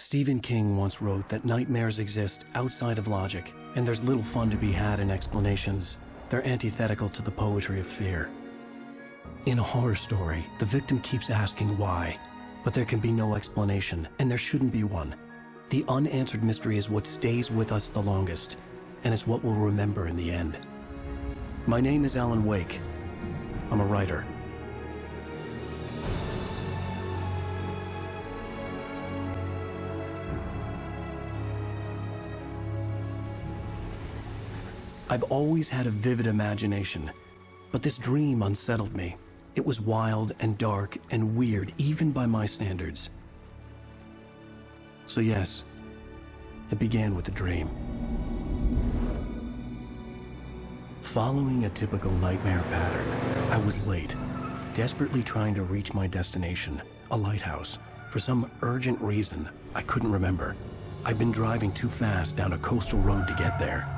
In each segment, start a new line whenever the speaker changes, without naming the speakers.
Stephen King once wrote that nightmares exist outside of logic, and there's little fun to be had in explanations. They're antithetical to the poetry of fear. In a horror story, the victim keeps asking why, but there can be no explanation, and there shouldn't be one. The unanswered mystery is what stays with us the longest, and it's what we'll remember in the end. My name is Alan Wake. I'm a writer. I've always had a vivid imagination, but this dream unsettled me. It was wild and dark and weird, even by my standards. So yes, it began with a dream. Following a typical nightmare pattern, I was late, desperately trying to reach my destination, a lighthouse. For some urgent reason, I couldn't remember. I'd been driving too fast down a coastal road to get there.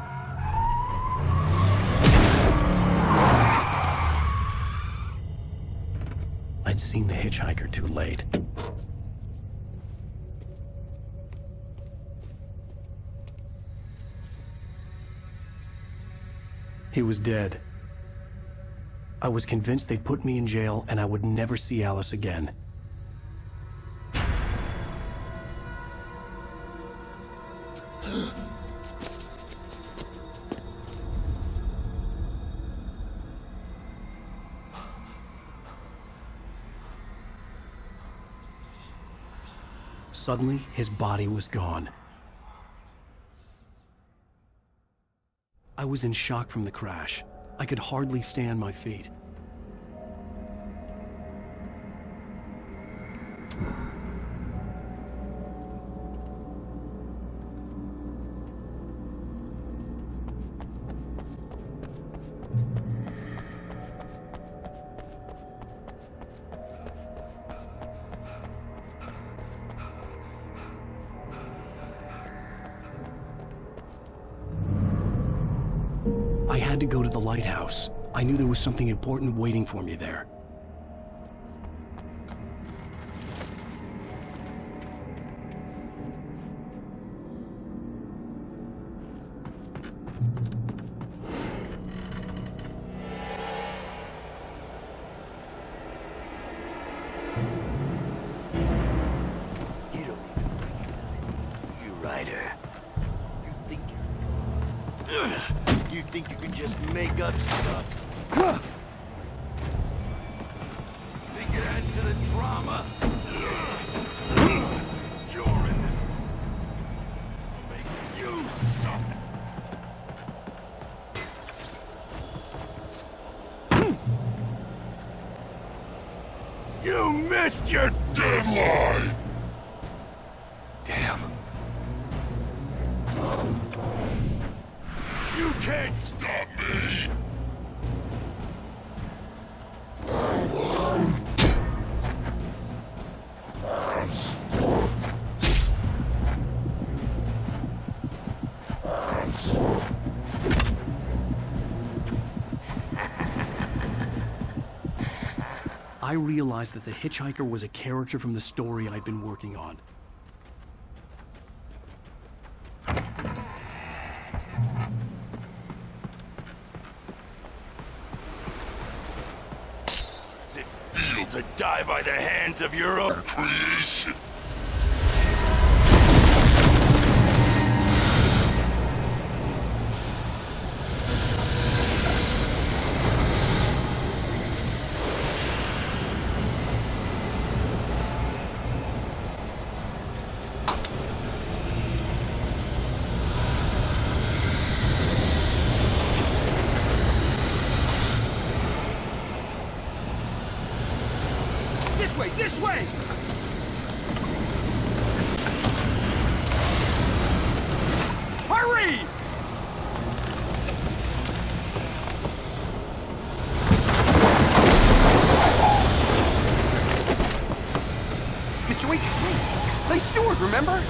I'd seen the hitchhiker too late. He was dead. I was convinced they'd put me in jail and I would never see Alice again. Suddenly, his body was gone. I was in shock from the crash. I could hardly stay on my feet. I had to go to the lighthouse. I knew there was something important waiting for me there.
You don't even recognize me, you writer. You think you can just make up stuff? Think it adds to the drama? You're in this. I'll make you suffer. You missed your deadline! Damn. You can't stop me!
I realized that the hitchhiker was a character from the story I'd been working on.
Does it feel to die by the hands of your own creation?
This way! Hurry! Mr. Wake, it's me. Clay Stewart, remember?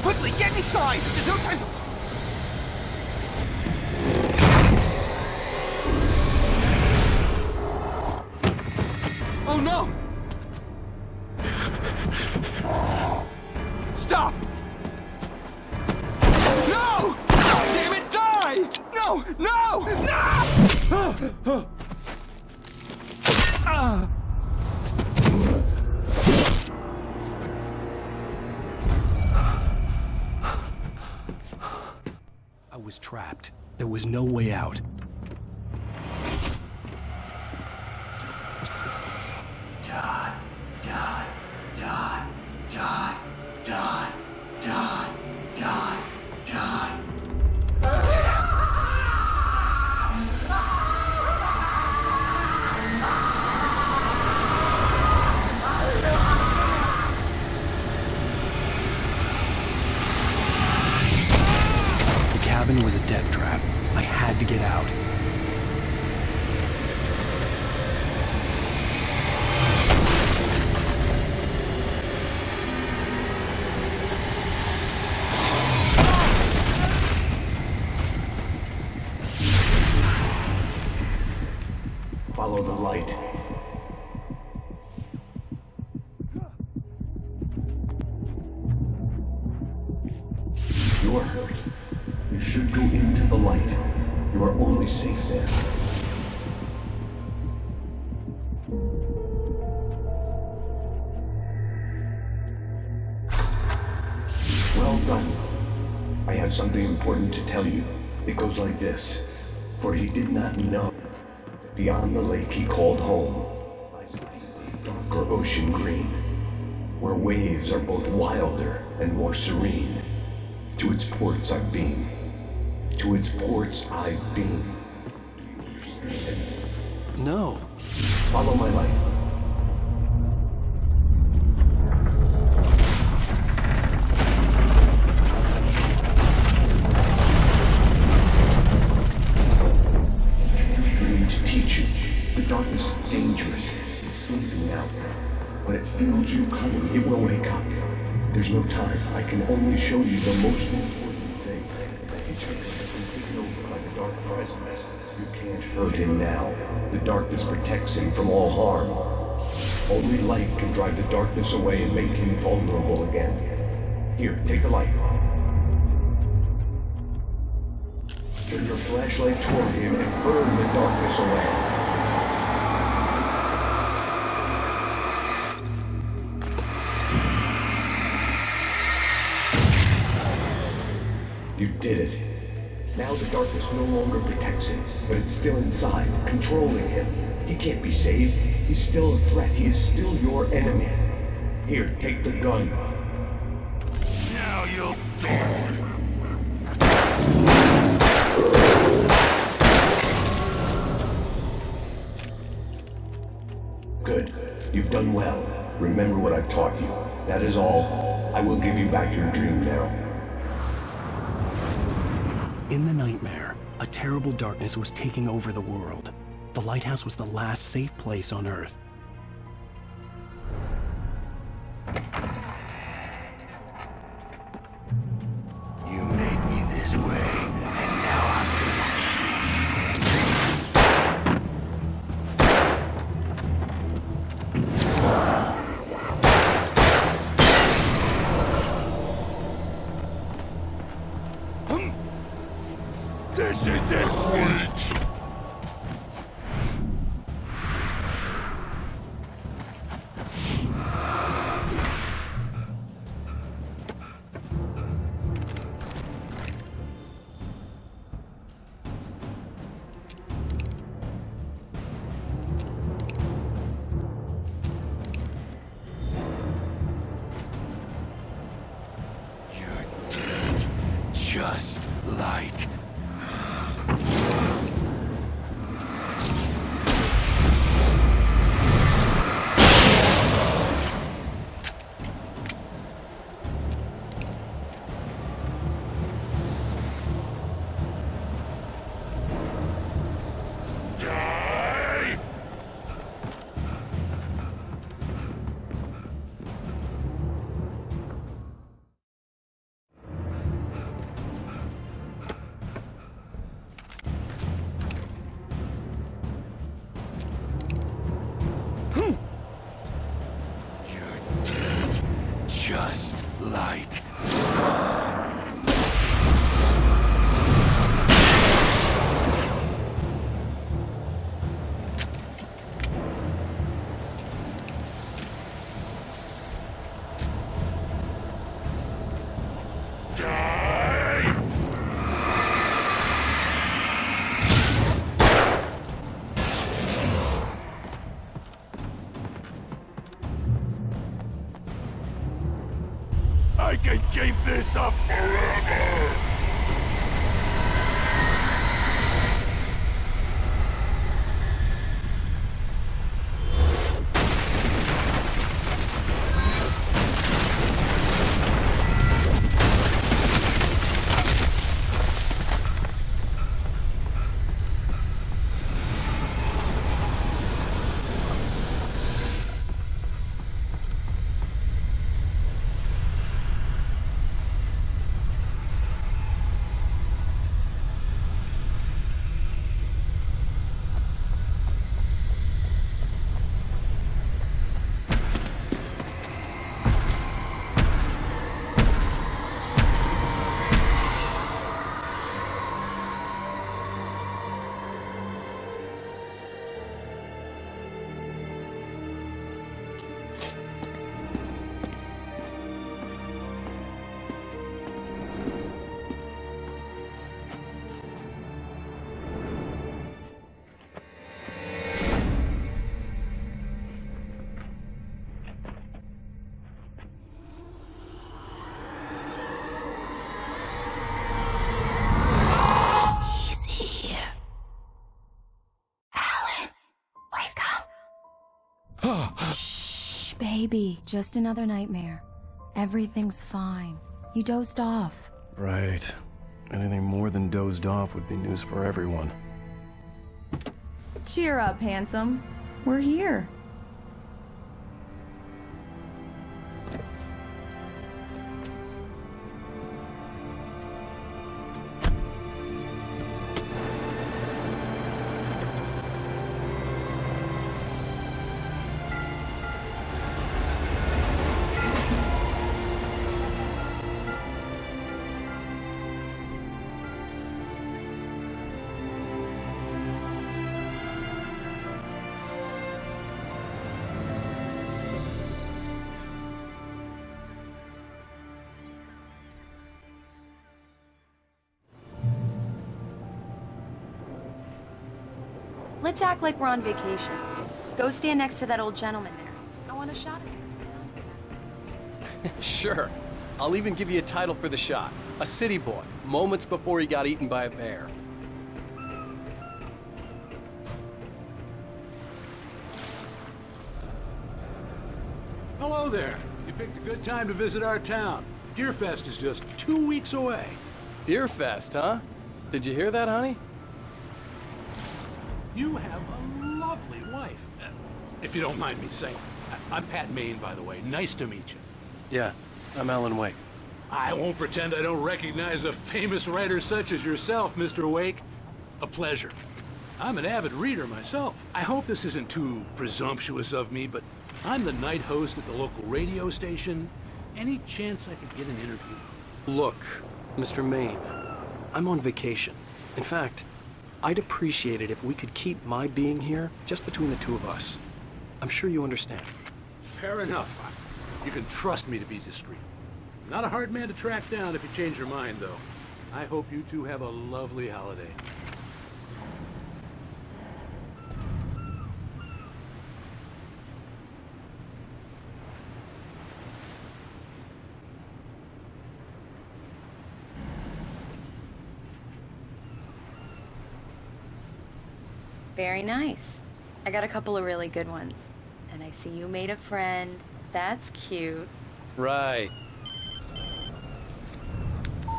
Quickly, get inside! There's no time to... Oh no! Stop!
I was trapped. There was no way out.
Die, die, die, die, die, die, die, die.
The cabin was a death trap. I had to get out.
Follow the light. You are hurt. You should go into the light. You are only safe there. Well done. I have something important to tell you. It goes like this. For he did not know. Beyond the lake he called home lies a deep, darker ocean green, where waves are both wilder and more serene. To its ports I've been. To its ports I've been. Do you understand?
No.
Follow my light. To teach you, the darkness is dangerous. It's sleeping now. When it feels you coming, it will wake up. There's no time. I can only show you the most important thing. The hitchhiker has been taken over by the dark presence. You can't hurt him now. The darkness protects him from all harm. Only light can drive the darkness away and make him vulnerable again. Here, take the light. Turn your flashlight toward him and burn the darkness away. You did it. Now the darkness no longer protects him, but it's still inside, controlling him. He can't be saved. He's still a threat. He is still your enemy. Here, take the gun. Now you'll die. Good. You've done well. Remember what I've taught you. That is all. I will give you back your dream now.
In the nightmare, a terrible darkness was taking over the world. The lighthouse was the last safe place on Earth.
You made me this way, and now I'm gonna This is it, Weak! You're dead, just like just like
I can keep this up forever!
Shh, baby. Just another nightmare. Everything's fine. You dozed off.
Right. Anything more than dozed off would be news for everyone.
Cheer up, handsome. We're here.
Let's act like we're on vacation. Go stand next to that old gentleman there. I want a shot of him.
Sure. I'll even give you a title for the shot. A city boy, moments before he got eaten by a bear.
Hello there. You picked a good time to visit our town. Deerfest is just 2 weeks away.
Deerfest, huh? Did you hear that, honey?
You have a lovely wife. If you don't mind me saying. I'm Pat Maine, by the way. Nice to meet you.
Yeah, I'm Alan Wake.
I won't pretend I don't recognize a famous writer such as yourself, Mr. Wake. A pleasure. I'm an avid reader myself. I hope this isn't too presumptuous of me, but I'm the night host at the local radio station. Any chance I could get an interview?
Look, Mr. Maine, I'm on vacation. In fact, I'd appreciate it if we could keep my being here just between the two of us. I'm sure you understand.
Fair enough. You can trust me to be discreet. Not a hard man to track down if you change your mind, though. I hope you two have a lovely holiday.
Very nice. I got a couple of really good ones. And I see you made a friend. That's cute.
Right.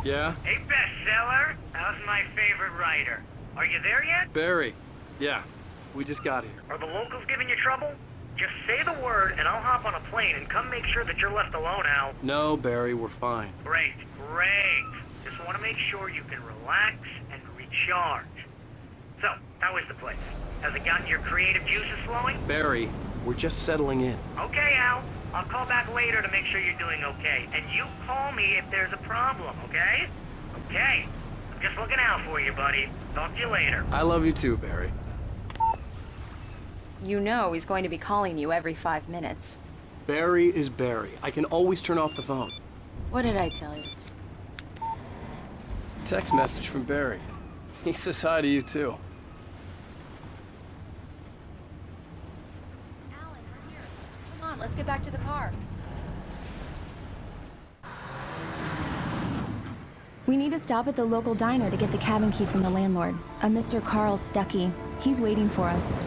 Yeah?
Hey, bestseller. How's my favorite writer? Are you there yet?
Barry. Yeah. We just got here.
Are the locals giving you trouble? Just say the word and I'll hop on a plane and come make sure that you're left alone, Al.
No, Barry, we're fine.
Great, great. Just want to make sure you can relax and recharge. So, how is the place? Has it gotten your creative juices flowing?
Barry, we're just settling in.
Okay, Al. I'll call back later to make sure you're doing okay. And you call me if there's a problem, okay? Okay. I'm just looking out for you, buddy. Talk to you later.
I love you too, Barry.
You know he's going to be calling you every 5 minutes.
Barry is Barry. I can always turn off the phone.
What did I tell you?
Text message from Barry. He says hi to you too.
Alan, we're here. Come on, let's get back to the car.
We need to stop at the local diner to get the cabin key from the landlord, a Mr. Carl Stuckey. He's waiting for us.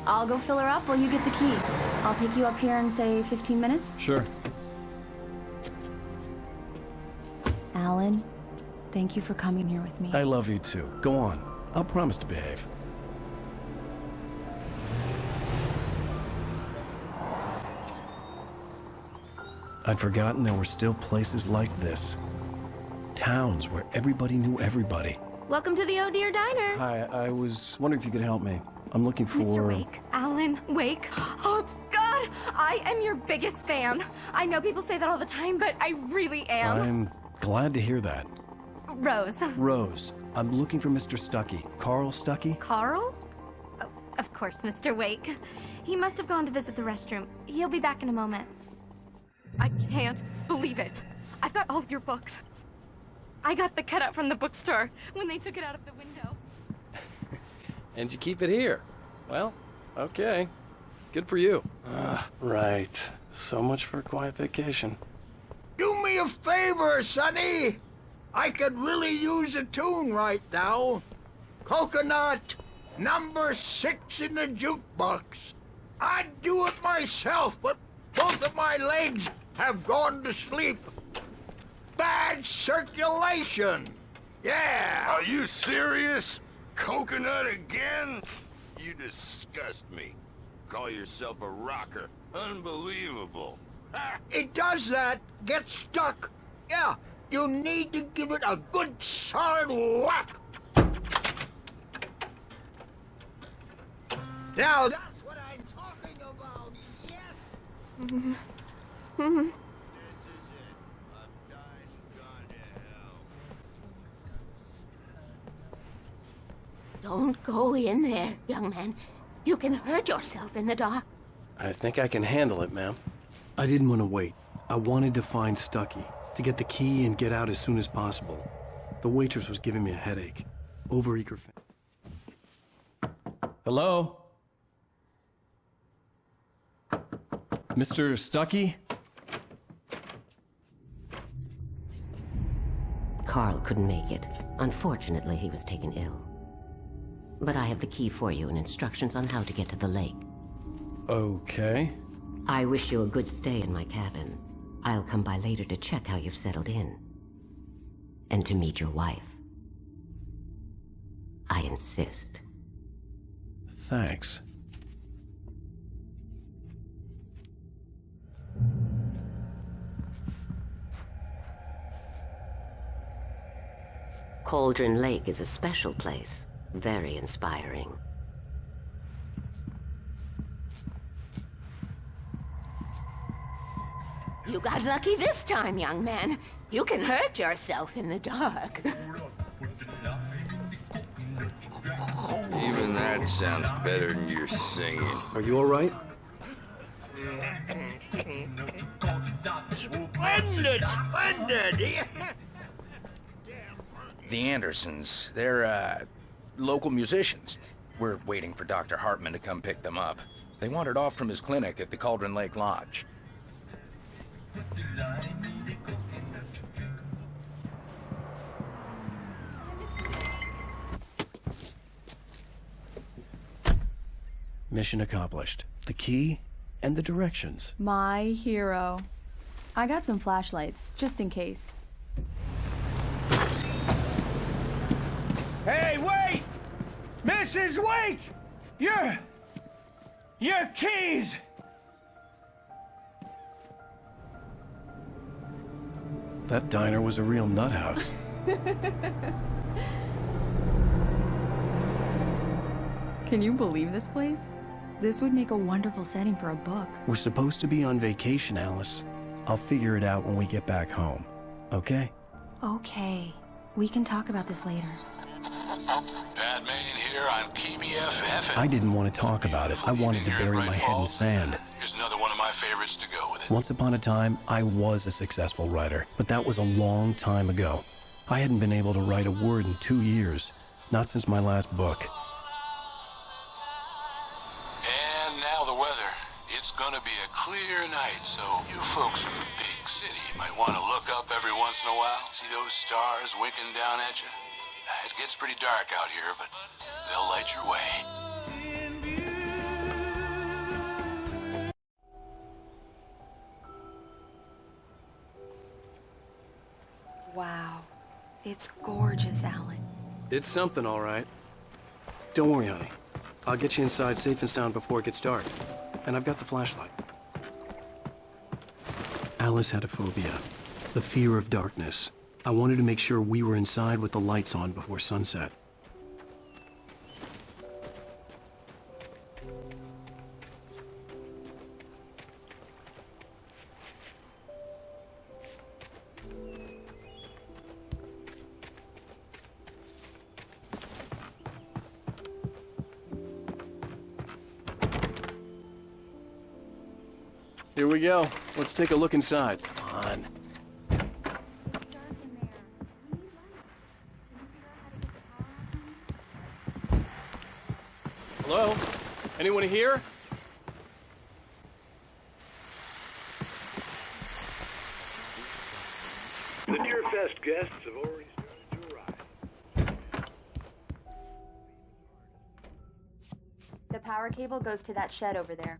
I'll go fill her up while you get the key. I'll pick you up here in, say, 15 minutes?
Sure.
Alan, thank you for coming here with me.
I love you too. Go on. I'll promise to behave. I'd forgotten there were still places like this. Towns where everybody knew everybody.
Welcome to the Oh Dear Diner.
Hi, I was wondering if you could help me. I'm looking for...
Mr. Wake. Alan Wake. Oh, God! I am your biggest fan. I know people say that all the time, but I really am.
I'm glad to hear that.
Rose.
Rose, I'm looking for Mr. Stuckey. Carl Stuckey?
Carl? Oh, of course, Mr. Wake. He must have gone to visit the restroom. He'll be back in a moment. I can't believe it. I've got all your books. I got the cutout from the bookstore when they took it out of the window.
And you keep it here. Well, okay. Good for you. Right. So much for a quiet vacation.
Do me a favor, Sonny. I could really use a tune right now. Coconut, number 6 in the jukebox. I'd do it myself, but both of my legs have gone to sleep. Bad circulation. Yeah.
Are you serious? Coconut again? You disgust me. Call yourself a rocker. Unbelievable. Ha!
It does that. Get stuck. Yeah, you need to give it a good solid whack. Now that's what I'm talking about, yes?
This is it. A dine's gone to hell.
Don't go in there, young man. You can hurt yourself in the dark.
I think I can handle it, ma'am. I didn't want to wait. I wanted to find Stuckey, to get the key and get out as soon as possible. The waitress was giving me a headache. Overeager fan. Hello? Mr. Stuckey?
Carl couldn't make it. Unfortunately, he was taken ill. But I have the key for you and instructions on how to get to the lake.
Okay.
I wish you a good stay in my cabin. I'll come by later to check how you've settled in. And to meet your wife. I insist.
Thanks.
Cauldron Lake is a special place. Very inspiring. You got lucky this time, young man. You can hurt yourself in the dark.
Even that sounds better than your singing.
Are you all right?
Splendid, splendid.
The Andersons, they're, local musicians. We're waiting for Dr. Hartman to come pick them up. They wandered off from his clinic at the Cauldron Lake Lodge.
Mission accomplished. The key and the directions.
My hero. I got some flashlights, just in case.
Hey, wait! Mrs. Wake! Your keys!
That diner was a real nut house.
Can you believe this place? This would make a wonderful setting for a book.
We're supposed to be on vacation, Alice. I'll figure it out when we get back home. Okay?
Okay. We can talk about this later.
Bad man here on KBFF.
I didn't want to talk about it. I wanted to bury my head in sand.
Here's another one of my favorites to go with it.
Once upon a time, I was a successful writer, but that was a long time ago. I hadn't been able to write a word in 2 years, not since my last book.
And now the weather. It's gonna be a clear night, so you folks in the big city might want to look up every once in a while. See those stars winking down at you? It gets pretty dark out here, but they'll light your way.
Wow. It's gorgeous, Alan.
It's something, all right. Don't worry, honey. I'll get you inside safe and sound before it gets dark. And I've got the flashlight. Alice had a phobia. The fear of darkness. I wanted to make sure we were inside with the lights on before sunset. Here we go. Let's take a look inside. Come on. Hello? Anyone here?
The Deerfest guests have already started to arrive.
The power cable goes to that shed over there.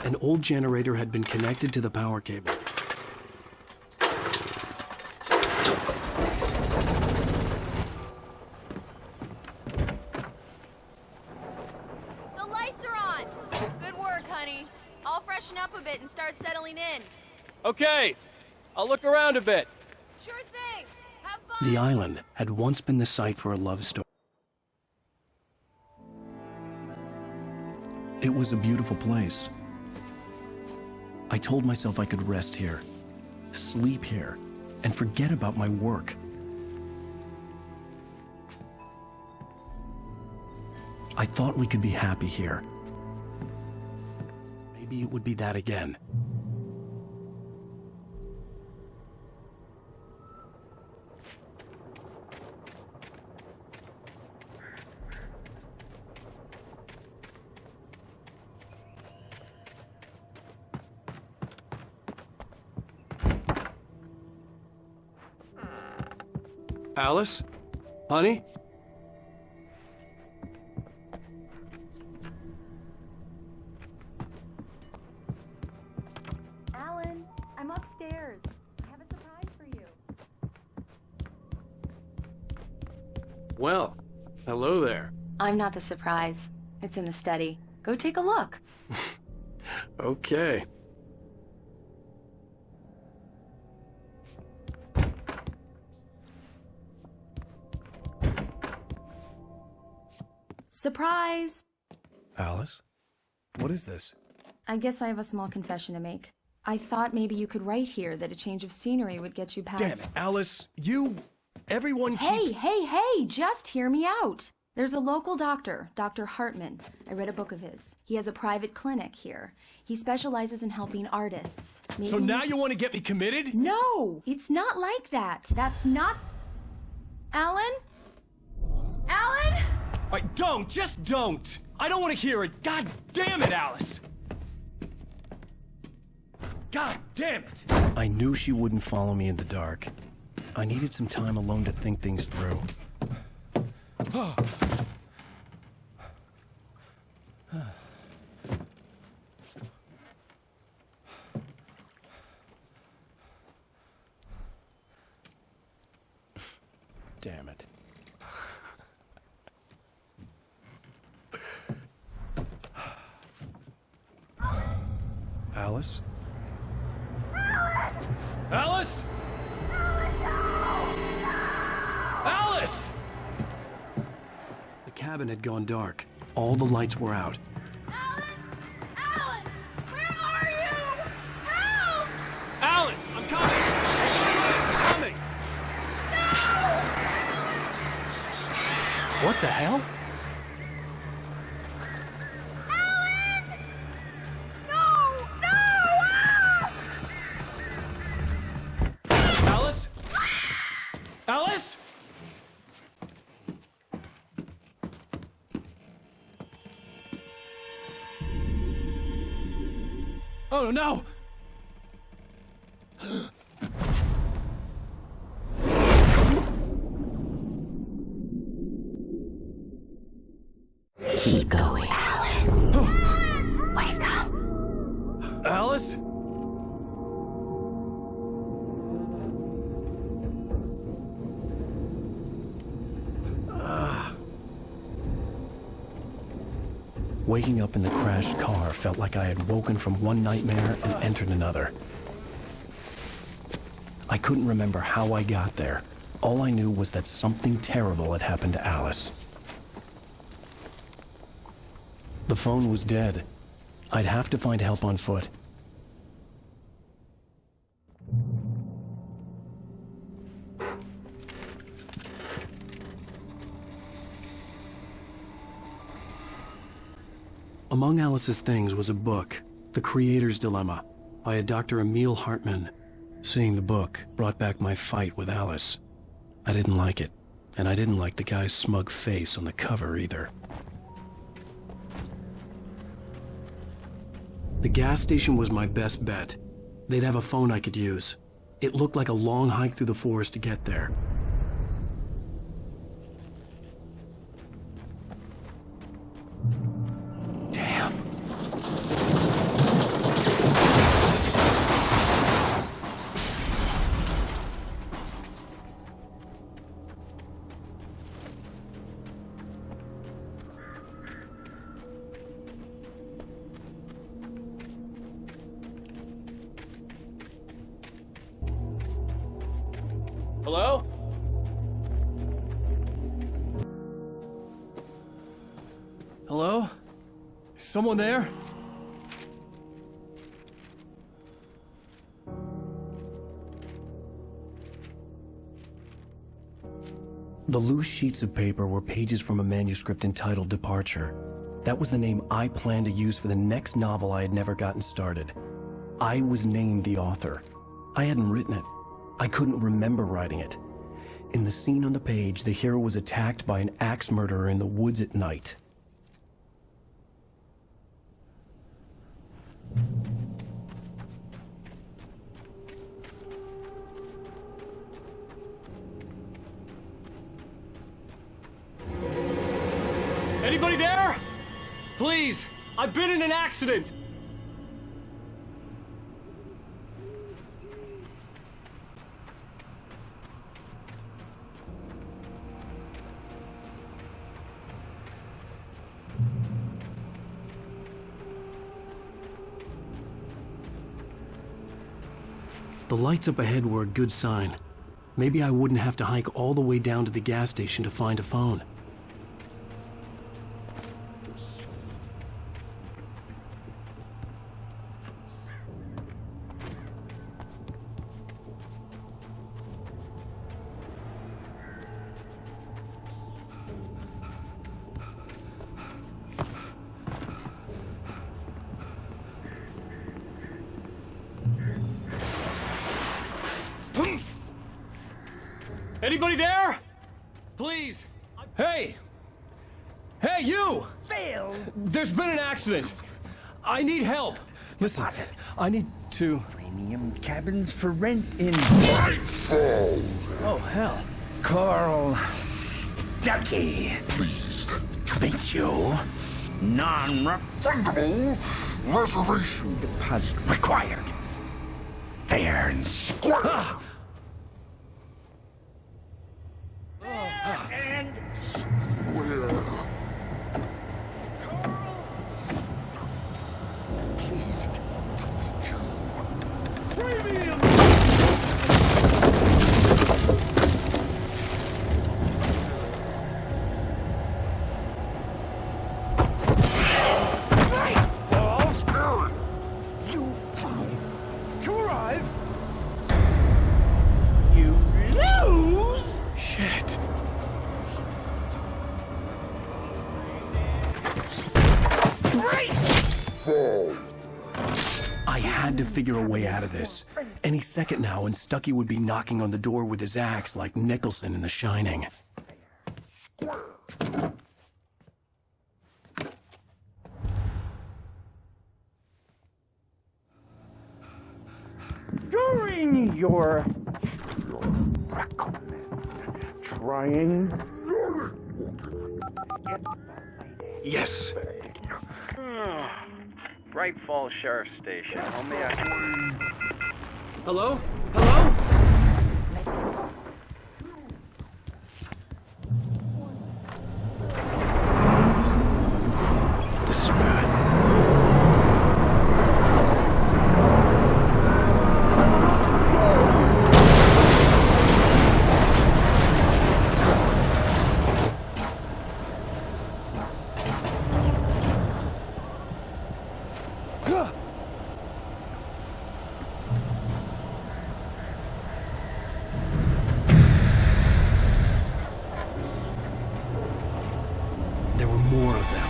An old generator had been connected to the power cable.
The lights are on! Good work, honey. I'll freshen up a bit and start settling in.
Okay, I'll look around a bit.
Sure thing! Have fun!
The island had once been the site for a love story. It was a beautiful place. I told myself I could rest here, sleep here, and forget about my work. I thought we could be happy here. Maybe it would be that again. Alice? Honey?
Alan, I'm upstairs. I have a surprise for you.
Well, hello there.
I'm not the surprise. It's in the study. Go take a look.
Okay.
Surprise!
Alice? What is this?
I guess I have a small confession to make. I thought maybe you could write here that a change of scenery would get you past...
Damn it, Alice, everyone
Hey, hey, just hear me out. There's a local doctor, Dr. Hartman. I read a book of his. He has a private clinic here. He specializes in helping artists. Maybe...
So now you want to get me committed?
No, it's not like that. That's not... Alan? Alan?
Just don't! I don't want to hear it! God damn it, Alice! God damn it! I knew she wouldn't follow me in the dark. I needed some time alone to think things through. Damn it. Alice? Alice? Alice! The cabin had gone dark. All the lights were out.
Alan! Alan! Where are you? Help!
Alice, I'm coming! I'm coming!
No!
What the hell?
Alan! No! No!
Oh, no!
Keep going. Alice! Wake up!
Alice? Waking up in the crashed car felt like I had woken from one nightmare and entered another. I couldn't remember how I got there. All I knew was that something terrible had happened to Alice. The phone was dead. I'd have to find help on foot. Among Alice's things was a book, The Creator's Dilemma, by a Dr. Emil Hartman. Seeing the book brought back my fight with Alice. I didn't like it, and I didn't like the guy's smug face on the cover either. The gas station was my best bet. They'd have a phone I could use. It looked like a long hike through the forest to get there. Damn.
Hello?
Hello? Is someone there? The loose sheets of paper were pages from a manuscript entitled Departure. That was the name I planned to use for the next novel I had never gotten started. I was named the author. I hadn't written it. I couldn't remember writing it. In the scene on the page, the hero was attacked by an axe murderer in the woods at night.
Anybody there? Please, I've been in an accident.
The lights up ahead were a good sign. Maybe I wouldn't have to hike all the way down to the gas station to find a phone.
Anybody there? Please. Hey! Hey, you!
Phil!
There's been an accident. I need help.
Listen, I need to...
Premium cabins for rent in...
Oh, hell.
Carl Stuckey.
Pleased
To meet you. Non-refundable
reservation
deposit required. Fair and square. And
Where?
pleased.
Premium!
Balls. You to arrive. You lose.
Shit. I had to figure a way out of this. Any second now, and Stuckey would be knocking on the door with his axe like Nicholson in The Shining.
me your recommend. Trying.
Yes.
Bright Falls Sheriff Station. How may I...
Hello? Hello?
This is bad. There were more of them.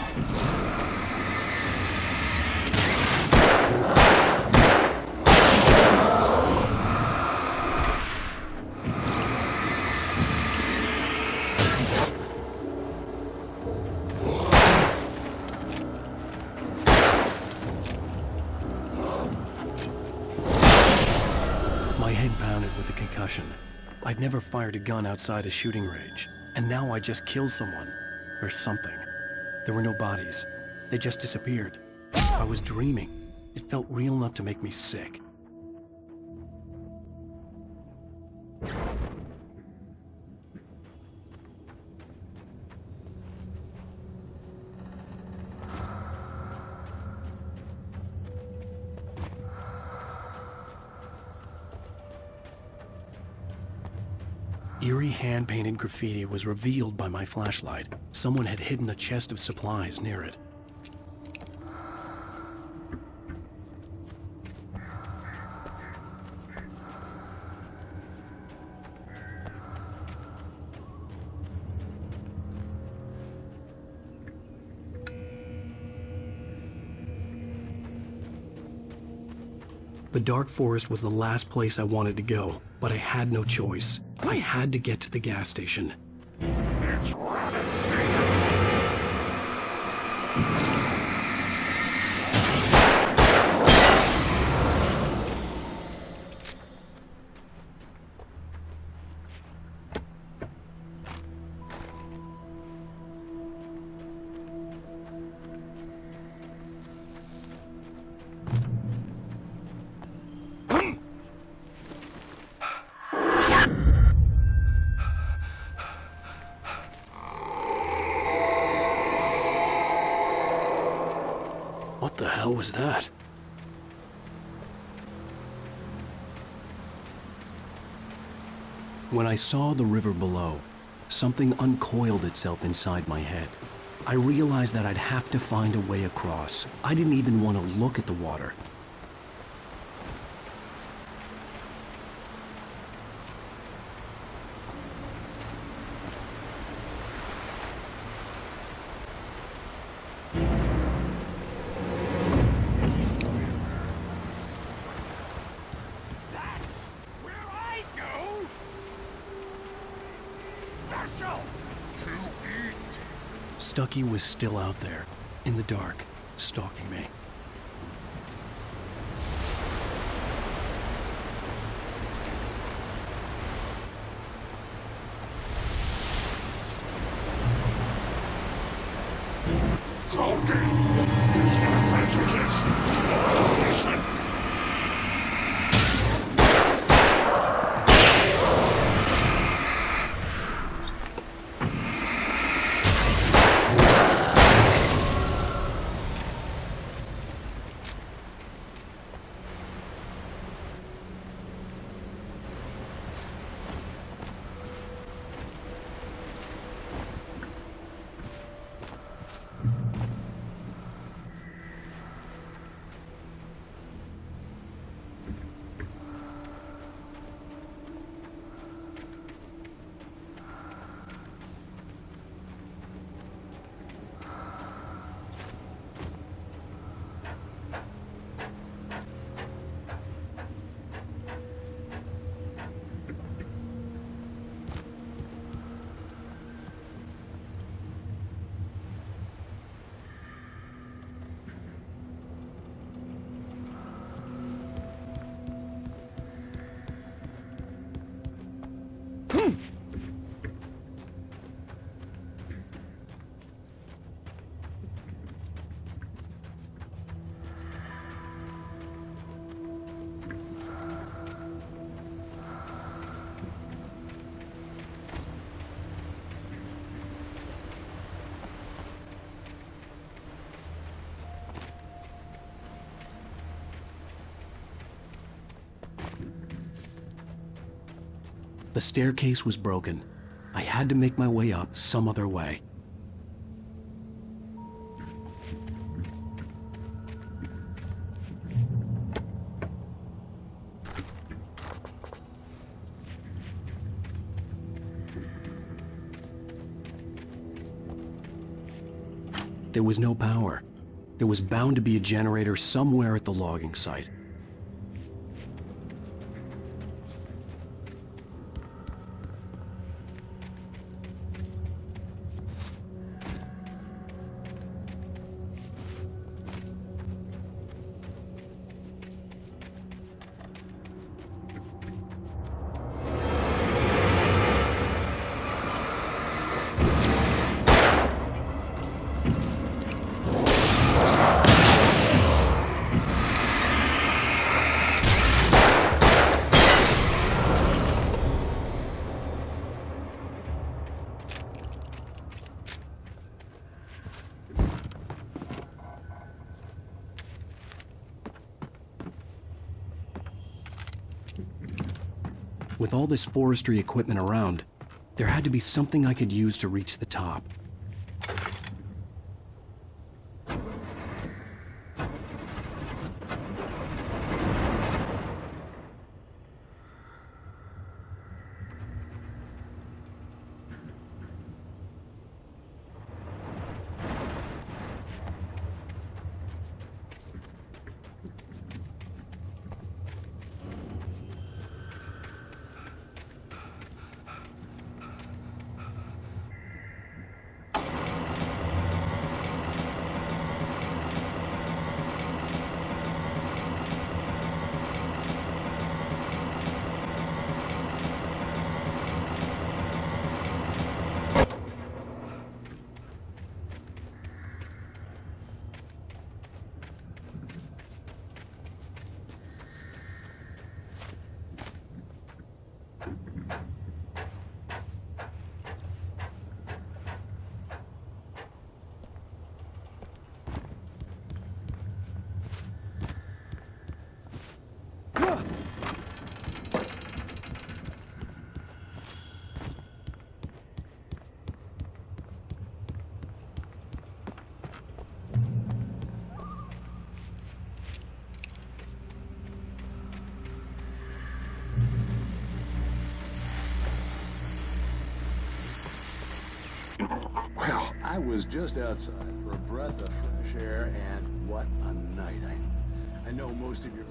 My head pounded with the concussion. I'd never fired a gun outside a shooting range, and now I just killed someone. Or something. There were no bodies. They just disappeared. If I was dreaming, it felt real enough to make me sick. Eerie hand-painted graffiti was revealed by my flashlight. Someone had hidden a chest of supplies near it. The dark forest was the last place I wanted to go, but I had no choice. I had to get to the gas station.
It's rabbit season.
What the hell was that? When I saw the river below, something uncoiled itself inside my head. I realized that I'd have to find a way across. I didn't even want to look at the water. Stucky was still out there, in the dark, stalking me.
The staircase was broken. I had to make my way up some other way. There was no power. There was bound to be a generator somewhere at the logging site. With all this forestry equipment around, there had to be something I could use to reach the top.
Well, I was just outside for a breath of fresh air, and what a night. I know most of your...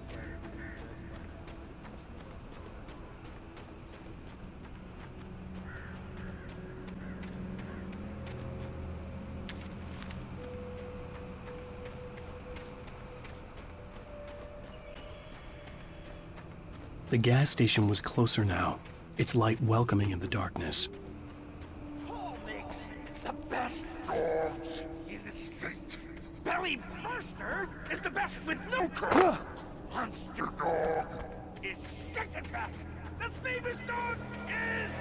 The gas station was closer now, its light welcoming in the darkness.
The best dogs in the state. Belly Burster is the best with no curve. Monster Dog is second best. The famous dog is...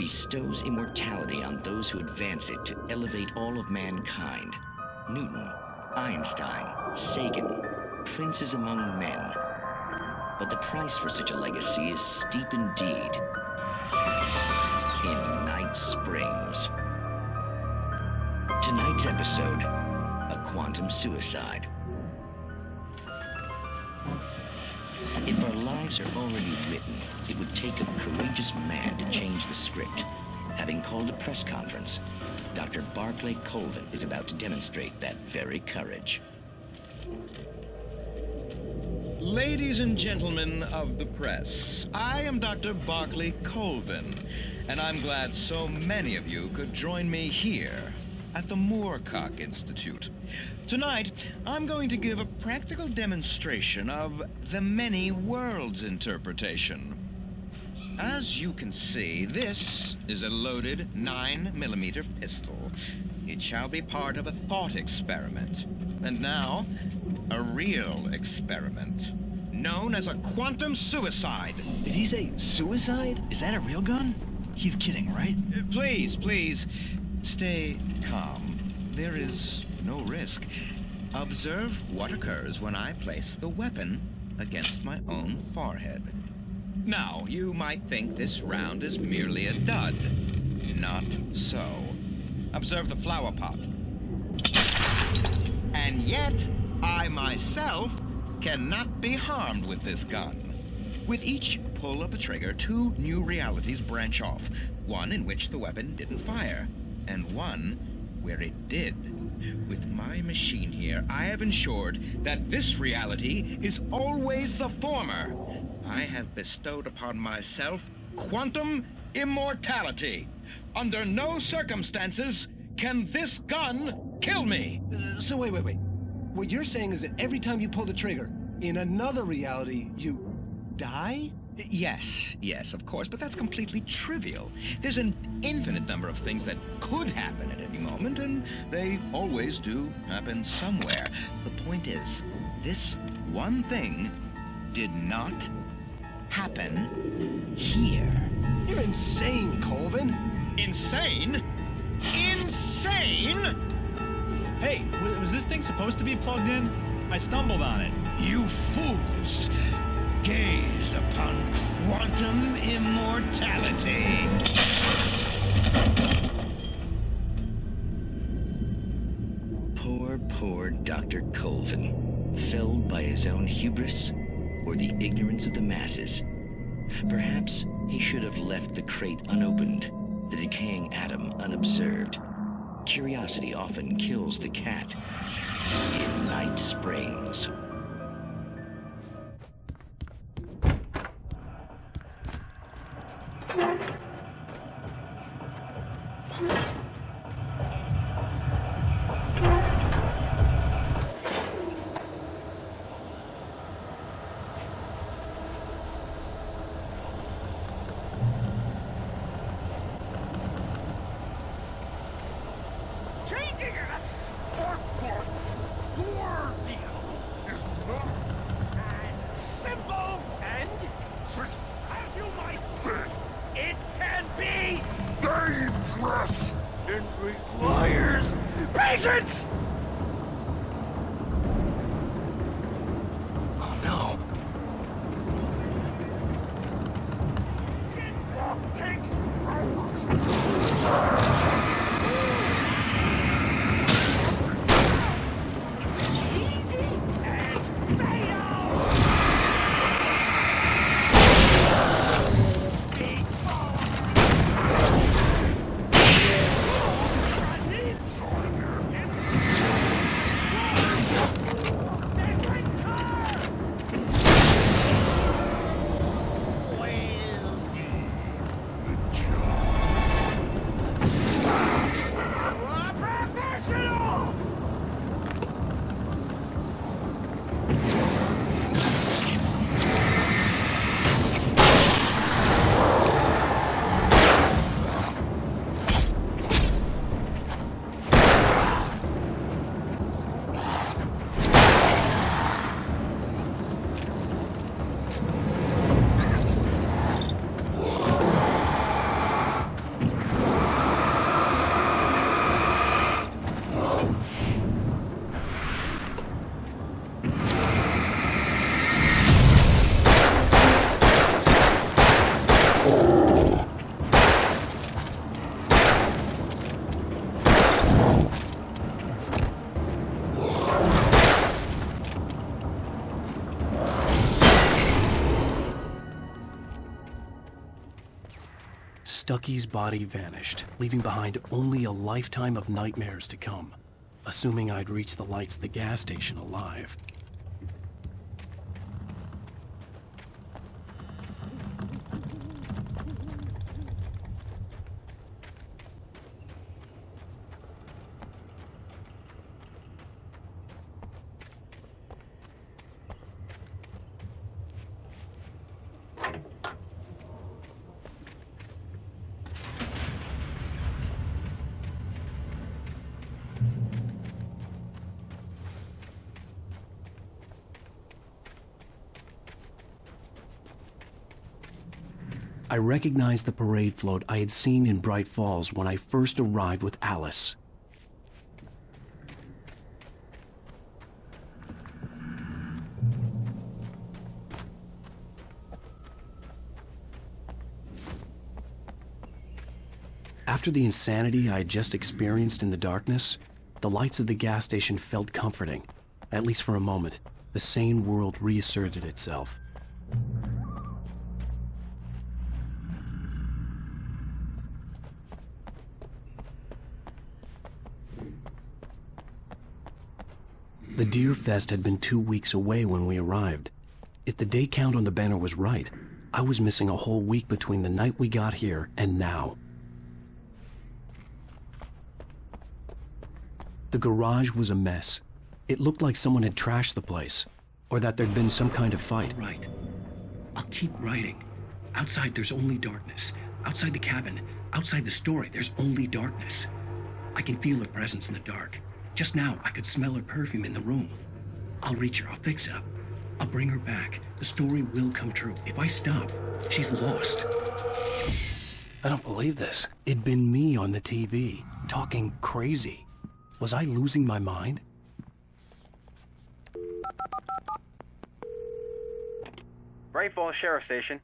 bestows immortality on those who advance it to elevate all of mankind. Newton, Einstein, Sagan, princes among men. But the price for such a legacy is steep indeed. In Night Springs. Tonight's episode, a quantum suicide. If our lives are already written, it would take a courageous man to change the script. Having called a press conference, Dr. Barclay Colvin is about to demonstrate that very courage.
Ladies and gentlemen of the press, I am Dr. Barclay Colvin, and I'm glad so many of you could join me here at the Moorcock Institute. Tonight, I'm going to give a practical demonstration of the many worlds interpretation. As you can see, this is a loaded 9mm pistol. It shall be part of a thought experiment. And now, a real experiment, known as a quantum suicide.
Did he say suicide? Is that a real gun? He's kidding, right?
Please, stay calm. There is no risk. Observe what occurs when I place the weapon against my own forehead. Now, you might think this round is merely a dud. Not so. Observe the flower pot. And yet, I myself cannot be harmed with this gun. With each pull of the trigger, two new realities branch off. One in which the weapon didn't fire, and one where it did. With my machine here, I have ensured that this reality is always the former. I have bestowed upon myself quantum immortality. Under no circumstances can this gun kill me.
So wait. What you're saying is that every time you pull the trigger, in another reality, you die?
Yes, of course, but that's completely trivial. There's an infinite number of things that could happen at any moment, and they always do happen somewhere. The point is, this one thing did not happen here.
You're insane, Colvin.
Insane? Insane?
Hey, was this thing supposed to be plugged in? I stumbled on it.
You fools! Gaze upon quantum immortality.
Poor Dr. Colvin, felled by his own hubris or the ignorance of the masses. Perhaps he should have left the crate unopened, the decaying atom unobserved. Curiosity often kills the cat. In Night Springs.
It requires patience!
Oh no.
Takes
Stucky's body vanished, leaving behind only a lifetime of nightmares to come, assuming I'd reach the lights at the gas station alive. I recognized the parade float I had seen in Bright Falls when I first arrived with Alice. After the insanity I had just experienced in the darkness, the lights of the gas station felt comforting. At least for a moment, the sane world reasserted itself. The Deer Fest had been 2 weeks away when we arrived. If the day count on the banner was right, I was missing a whole week between the night we got here and now. The garage was a mess. It looked like someone had trashed the place, or that there'd been some kind of fight.
Right. I'll keep writing. Outside, there's only darkness. Outside the cabin, outside the story, there's only darkness. I can feel her presence in the dark. Just now, I could smell her perfume in the room. I'll reach her. I'll fix it up. I'll bring her back. The story will come true. If I stop, she's lost.
I don't believe this. It'd been me on the TV, talking crazy. Was I losing my mind?
Bright Falls Sheriff Station.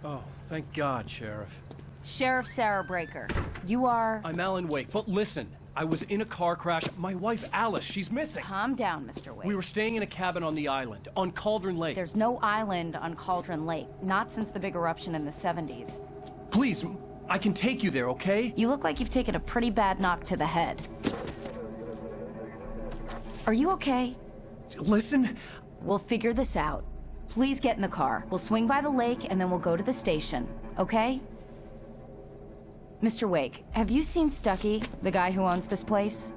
Oh, thank God, Sheriff.
Sheriff Sarah Breaker. You are...
I'm Alan Wake, but listen. I was in a car crash. My wife, Alice, she's missing.
Calm down, Mr. Wake.
We were staying in a cabin on the island, on Cauldron Lake.
There's no island on Cauldron Lake. Not since the big eruption in the 70s.
Please, I can take you there, okay?
You look like you've taken a pretty bad knock to the head. Are you okay?
Listen.
We'll figure this out. Please get in the car. We'll swing by the lake and then we'll go to the station, okay? Mr. Wake, have you seen Stucky, the guy who owns this place?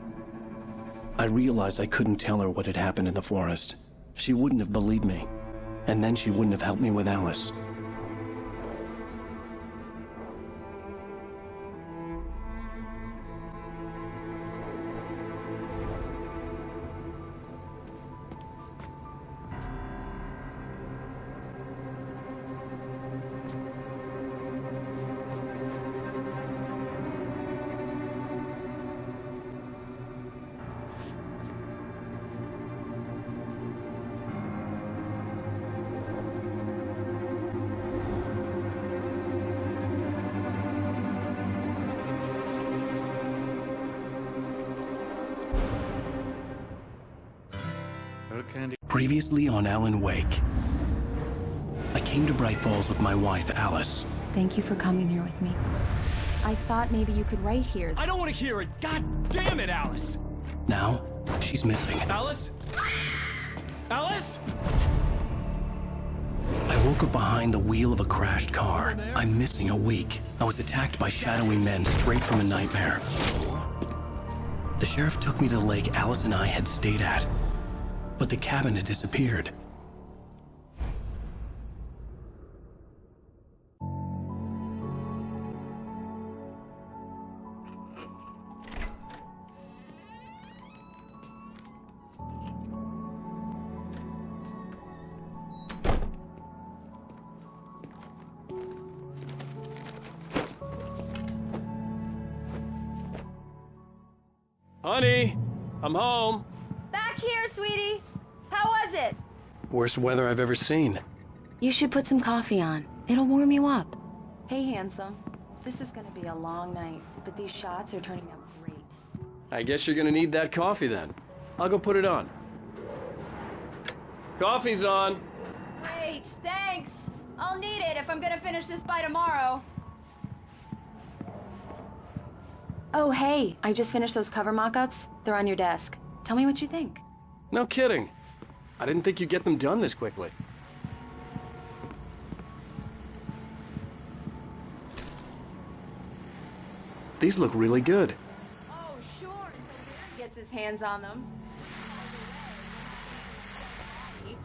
I realized I couldn't tell her what had happened in the forest. She wouldn't have believed me. And then she wouldn't have helped me with Alice. Previously on Alan Wake. I came to Bright Falls with my wife, Alice.
Thank you for coming here with me. I thought maybe you could write here.
I don't want to hear it! God damn it, Alice!
Now, she's missing.
Alice? Alice?
I woke up behind the wheel of a crashed car. I'm missing a week. I was attacked by shadowy men straight from a nightmare. The sheriff took me to the lake Alice and I had stayed at. But the cabin had disappeared.
Honey, I'm home.
Back here, sweetie. How was it?
Worst weather I've ever seen.
You should put some coffee on. It'll warm you up.
Hey, handsome. This is gonna be a long night, but these shots are turning out great.
I guess you're gonna need that coffee then. I'll go put it on. Coffee's on.
Great, thanks. I'll need it if I'm gonna finish this by tomorrow.
Oh, hey, I just finished those cover mock-ups. They're on your desk. Tell me what you think.
No kidding. I didn't think you'd get them done this quickly. These look really good.
Oh, sure, until Barry gets his hands on them. The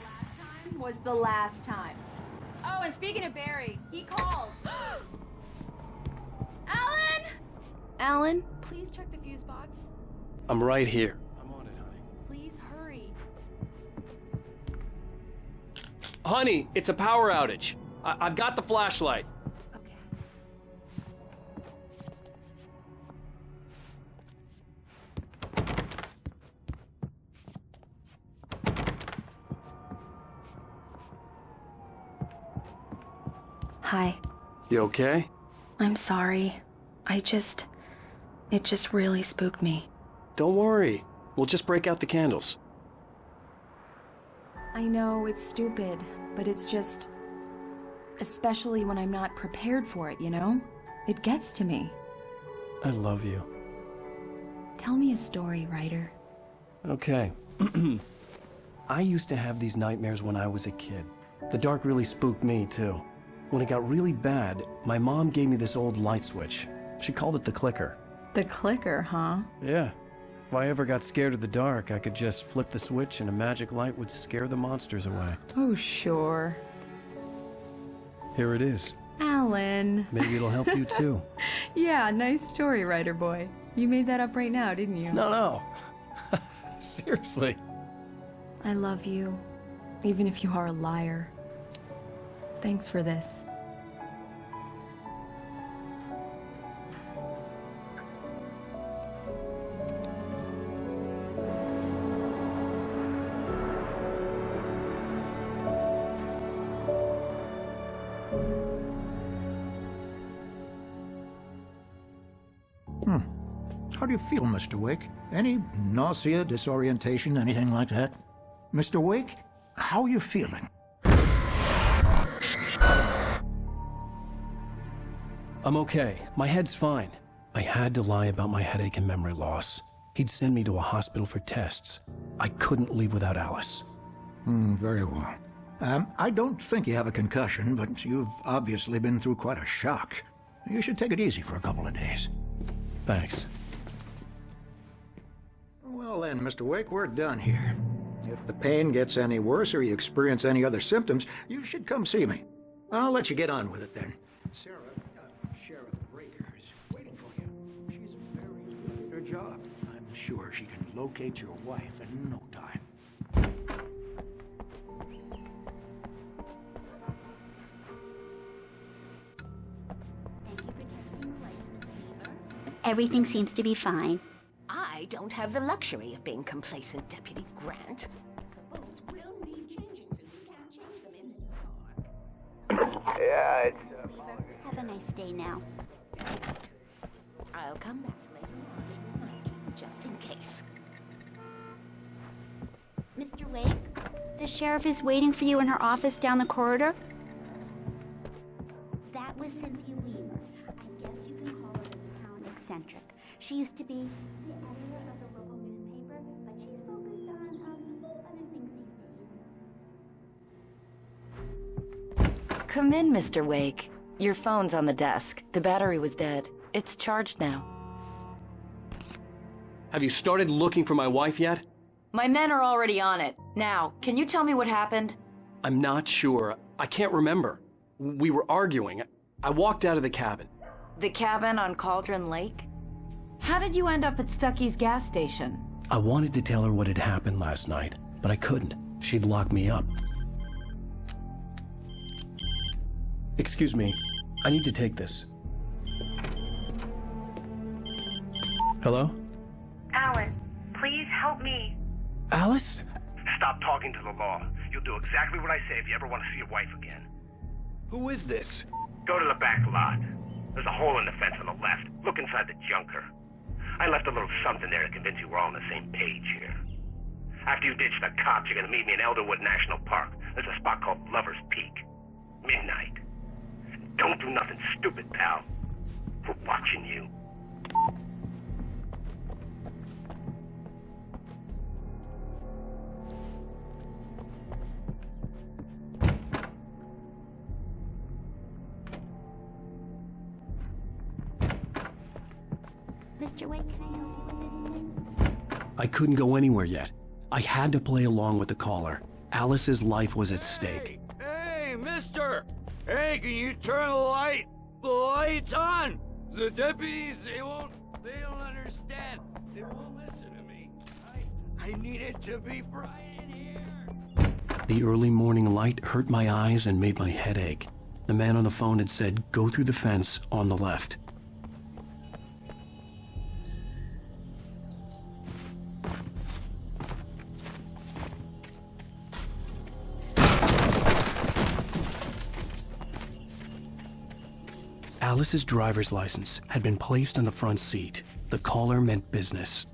last time was the last time. Oh, and speaking of Barry, he called. Alan!
Alan?
Please check the fuse box.
I'm right here.
Please hurry.
Honey, it's a power outage. I've got the flashlight.
Hi.
You okay?
I'm sorry. It just really spooked me.
Don't worry. We'll just break out the candles.
I know it's stupid, but it's just... Especially when I'm not prepared for it, you know? It gets to me.
I love you.
Tell me a story, writer.
Okay. I used to have these nightmares when I was a kid. The dark really spooked me, too. When it got really bad, my mom gave me this old light switch. She called it the clicker.
The clicker, huh?
Yeah. If I ever got scared of the dark, I could just flip the switch and a magic light would scare the monsters away.
Oh, sure.
Here it is.
Alan.
Maybe it'll help you, too.
Yeah, nice story, writer boy. You made that up right now, didn't you?
No. Seriously.
I love you, even if you are a liar. Thanks for this.
How do you feel, Mr. Wake? Any nausea, disorientation, anything like that? Mr. Wake, how are you feeling?
I'm okay. My head's fine. I had to lie about my headache and memory loss. He'd send me to a hospital for tests. I couldn't leave without Alice.
Very well. I don't think you have a concussion, but you've obviously been through quite a shock. You should take it easy for a couple of days.
Thanks.
Well then, Mr. Wake, we're done here. If the pain gets any worse or you experience any other symptoms, you should come see me. I'll let you get on with it then. Sarah, Sheriff Breaker is waiting for you. She's very good at her job. I'm sure she can locate your wife in no time.
Everything seems to be fine.
I don't have the luxury of being complacent, Deputy Grant. The bolts will need changing, so you can't change them in the dark.
Yeah, it's... Have a nice day now.
I'll come back later on to remind you, just in case.
Mr. Wake, the sheriff is waiting for you in her office down the corridor. That was Cynthia Weaver. I guess you can call her the town eccentric. She used to be the editor of the local newspaper, but she's focused on other things these days.
Come in, Mr. Wake. Your phone's on the desk. The battery was dead. It's charged now.
Have you started looking for my wife yet?
My men are already on it. Now, can you tell me what happened?
I'm not sure. I can't remember. We were arguing. I walked out of the cabin.
The cabin on Cauldron Lake? How did you end up at Stucky's gas station?
I wanted to tell her what had happened last night, but I couldn't. She'd lock me up. Excuse me. I need to take this. Hello?
Alan, please help me.
Alice?
Stop talking to the law. You'll do exactly what I say if you ever want to see your wife again.
Who is this?
Go to the back lot. There's a hole in the fence on the left. Look inside the junker.
I left a little something there to convince you we're all on the same page here. After you ditch the cops, you're gonna meet me in Elderwood National Park. There's a spot called Lover's Peak. Midnight. Don't do nothing stupid, pal. We're watching you.
Mr. Wake, can I help you with anything?
I couldn't go anywhere yet. I had to play along with the caller. Alice's life was at stake.
Hey, mister! Hey, can you turn the light? The light's on! The deputies, they don't understand. They won't listen to me. I need it to be bright in here.
The early morning light hurt my eyes and made my head ache. The man on the phone had said, go through the fence on the left. Alice's driver's license had been placed on the front seat. The caller meant business.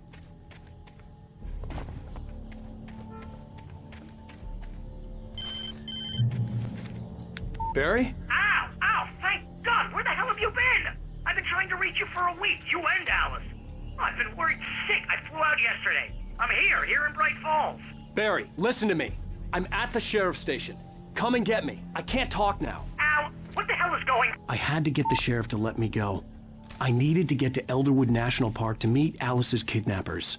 Barry?
Ow! Ow! Thank God! Where the hell have you been? I've been trying to reach you for a week, you and Alice. I've been worried sick. I flew out yesterday. I'm here in Bright Falls.
Barry, listen to me. I'm at the sheriff's station. Come and get me. I can't talk now.
Ow! What the hell is going?
I had to get the sheriff to let me go. I needed to get to Elderwood National Park to meet Alice's kidnappers.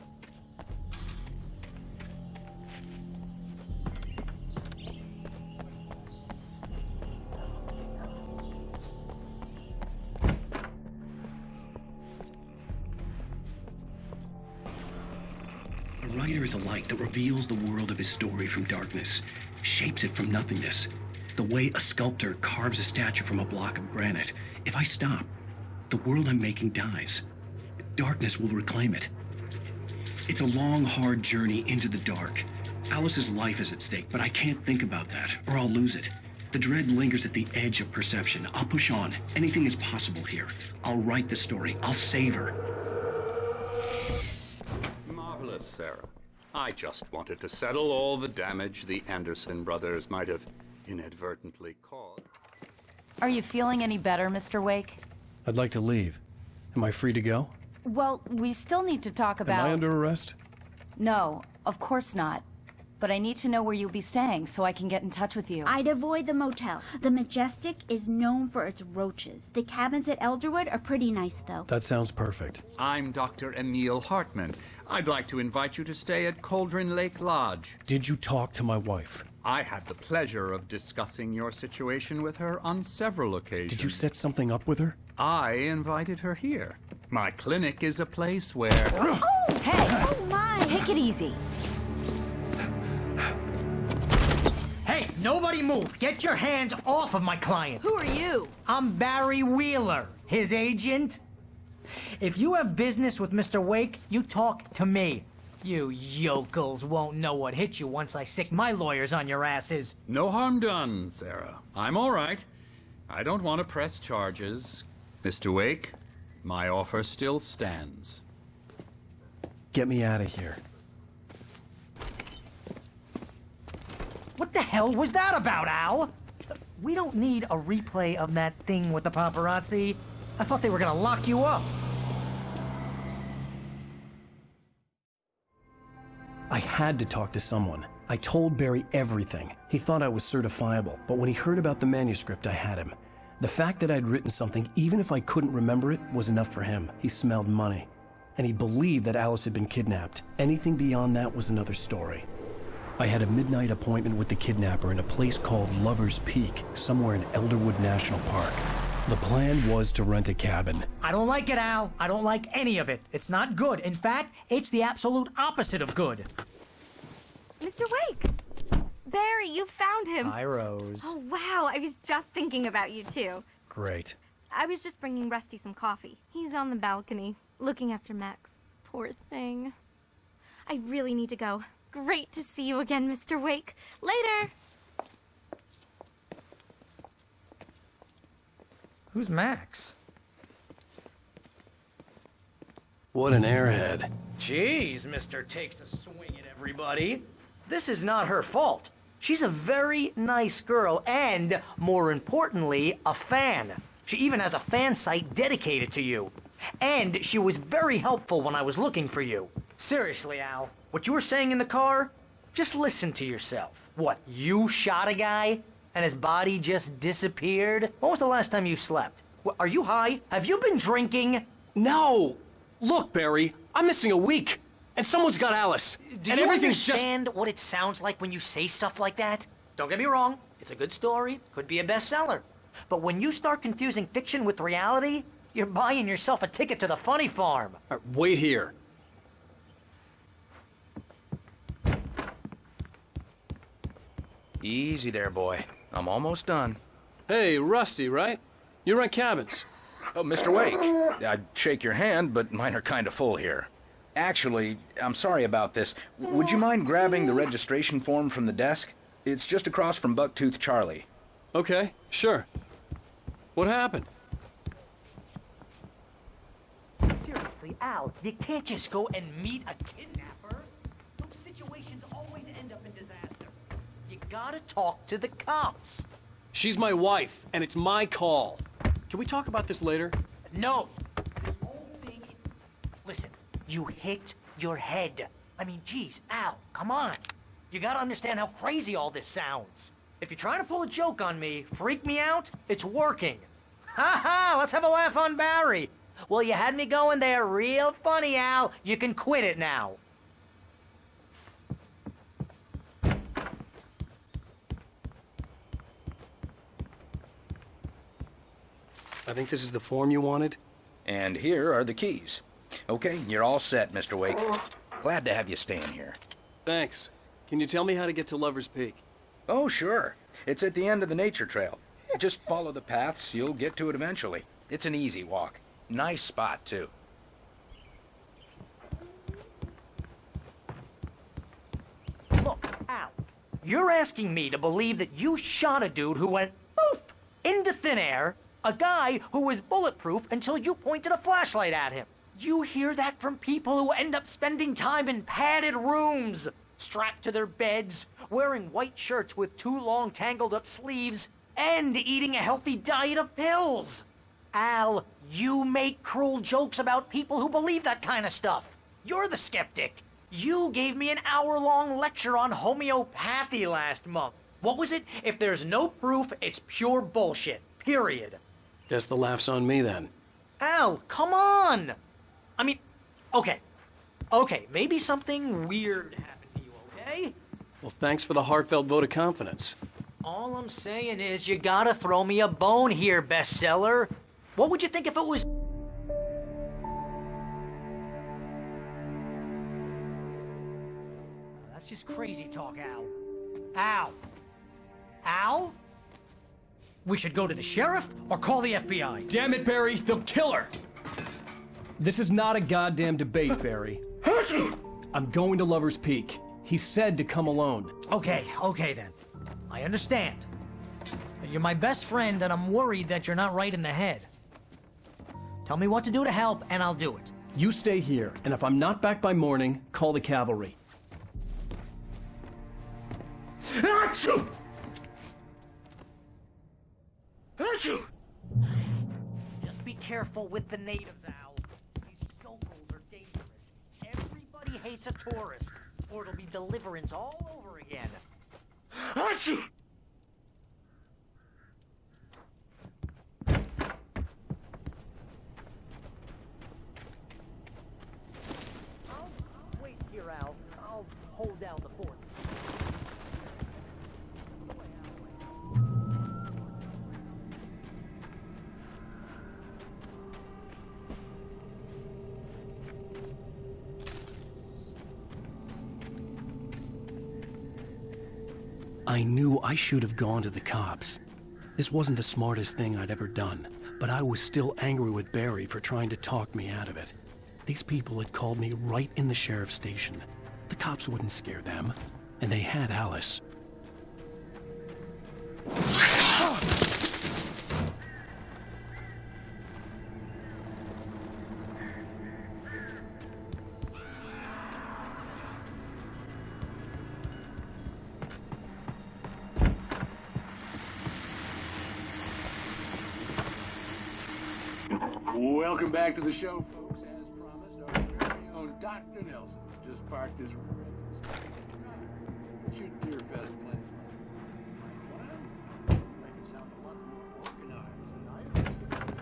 A writer is a light that reveals the world of his story from darkness, shapes it from nothingness. The way a sculptor carves a statue from a block of granite. If I stop, the world I'm making dies. Darkness will reclaim it. It's a long, hard journey into the dark. Alice's life is at stake, but I can't think about that, or I'll lose it. The dread lingers at the edge of perception. I'll push on. Anything is possible here. I'll write the story. I'll save her.
Marvelous, Sarah. I just wanted to settle all the damage the Anderson brothers might have inadvertently caused.
Are you feeling any better, Mr. Wake?
I'd like to leave. Am I free to go?
Well, we still need to talk about...
Am I under arrest?
No, of course not. But I need to know where you'll be staying so I can get in touch with you.
I'd avoid the motel. The Majestic is known for its roaches. The cabins at Elderwood are pretty nice, though.
That sounds perfect.
I'm Dr. Emil Hartman. I'd like to invite you to stay at Cauldron Lake Lodge.
Did you talk to my wife?
I had the pleasure of discussing your situation with her on several occasions.
Did you set something up with her?
I invited her here. My clinic is a place where...
Oh! Hey!
Oh, my!
Take it easy.
Hey, nobody move! Get your hands off of my client!
Who are you?
I'm Barry Wheeler, his agent. If you have business with Mr. Wake, you talk to me. You yokels won't know what hit you once I sick my lawyers on your asses.
No harm done, Sarah. I'm all right. I don't want to press charges. Mr. Wake, my offer still stands.
Get me out of here.
What the hell was that about, Al? We don't need a replay of that thing with the paparazzi. I thought they were gonna lock you up.
I had to talk to someone. I told Barry everything. He thought I was certifiable, but when he heard about the manuscript, I had him. The fact that I'd written something, even if I couldn't remember it, was enough for him. He smelled money. And he believed that Alice had been kidnapped. Anything beyond that was another story. I had a midnight appointment with the kidnapper in a place called Lover's Peak, somewhere in Elderwood National Park. The plan was to rent a cabin.
I don't like it, Al. I don't like any of it. It's not good. In fact, it's the absolute opposite of good.
Mr. Wake! Barry, you found him.
Hi, Rose.
Oh, wow. I was just thinking about you, too.
Great.
I was just bringing Rusty some coffee. He's on the balcony, looking after Max. Poor thing. I really need to go. Great to see you again, Mr. Wake. Later!
Who's Max?
What an airhead.
Jeez, Mr. Takes a swing at everybody. This is not her fault. She's a very nice girl and, more importantly, a fan. She even has a fan site dedicated to you. And she was very helpful when I was looking for you. Seriously, Al, what you were saying in the car? Just listen to yourself. What, you shot a guy and his body just disappeared? When was the last time you slept? Are you high? Have you been drinking?
No! Look, Barry, I'm missing a week, and someone's got Alice.
Do
and
you
everything's
understand what it sounds like when you say stuff like that? Don't get me wrong, it's a good story, could be a bestseller. But when you start confusing fiction with reality, you're buying yourself a ticket to the funny farm.
Wait here.
Easy there, boy. I'm almost done.
Hey, Rusty, right? You rent cabins.
Oh, Mr. Wake. I'd shake your hand, but mine are kind of full here. Actually, I'm sorry about this. Would you mind grabbing the registration form from the desk? It's just across from Bucktooth Charlie.
Okay, sure. What happened?
Seriously, Al, you can't just go and meet a kidnapper. Those situations always end up in disaster. You gotta talk to the cops.
She's my wife, and it's my call. Can we talk about this later?
No. This whole thing... Listen, you hit your head. I mean, geez, Al, come on. You gotta understand how crazy all this sounds. If you're trying to pull a joke on me, freak me out, it's working. Ha ha, let's have a laugh on Barry. Well, you had me going there real funny, Al. You can quit it now.
I think this is the form you wanted.
And here are the keys. Okay, you're all set, Mr. Wake. Glad to have you staying here.
Thanks. Can you tell me how to get to Lover's Peak?
Oh, sure. It's at the end of the nature trail. Just follow the paths, you'll get to it eventually. It's an easy walk. Nice spot, too.
Look, Al, you're asking me to believe that you shot a dude who went poof into thin air, a guy who was bulletproof until you pointed a flashlight at him. You hear that from people who end up spending time in padded rooms, strapped to their beds, wearing white shirts with too long tangled up sleeves, and eating a healthy diet of pills. Al, you make cruel jokes about people who believe that kind of stuff. You're the skeptic. You gave me an hour-long lecture on homeopathy last month. What was it? If there's no proof, it's pure bullshit. Period.
Guess the laugh's on me then.
Al, come on! I mean, okay, maybe something weird happened to you, okay?
Well, thanks for the heartfelt vote of confidence.
All I'm saying is you gotta throw me a bone here, bestseller. What would you think if it was... That's just crazy talk, Al. Al? Al? We should go to the sheriff or call the FBI.
Damn it, Barry, they'll kill her! This is not a goddamn debate, Barry. I'm going to Lover's Peak. He said to come alone.
Okay then. I understand. You're my best friend, and I'm worried that you're not right in the head. Tell me what to do to help, and I'll do it.
You stay here, and if I'm not back by morning, call the cavalry.
Achoo! Achoo!
Just be careful with the natives, Al. These yokels are dangerous. Everybody hates a tourist, or it'll be deliverance all over again.
Achoo!
Wait here, Al. I'll hold down the fort.
I knew I should have gone to the cops. This wasn't the smartest thing I'd ever done, but I was still angry with Barry for trying to talk me out of it. These people had called me right in the sheriff's station. The cops wouldn't scare them, and they had Alice.
Welcome back to the show, folks. As promised, our very own Dr. Nelson just parked his shoot deer fest plan. Make it sound a lot more organized than I anticipated.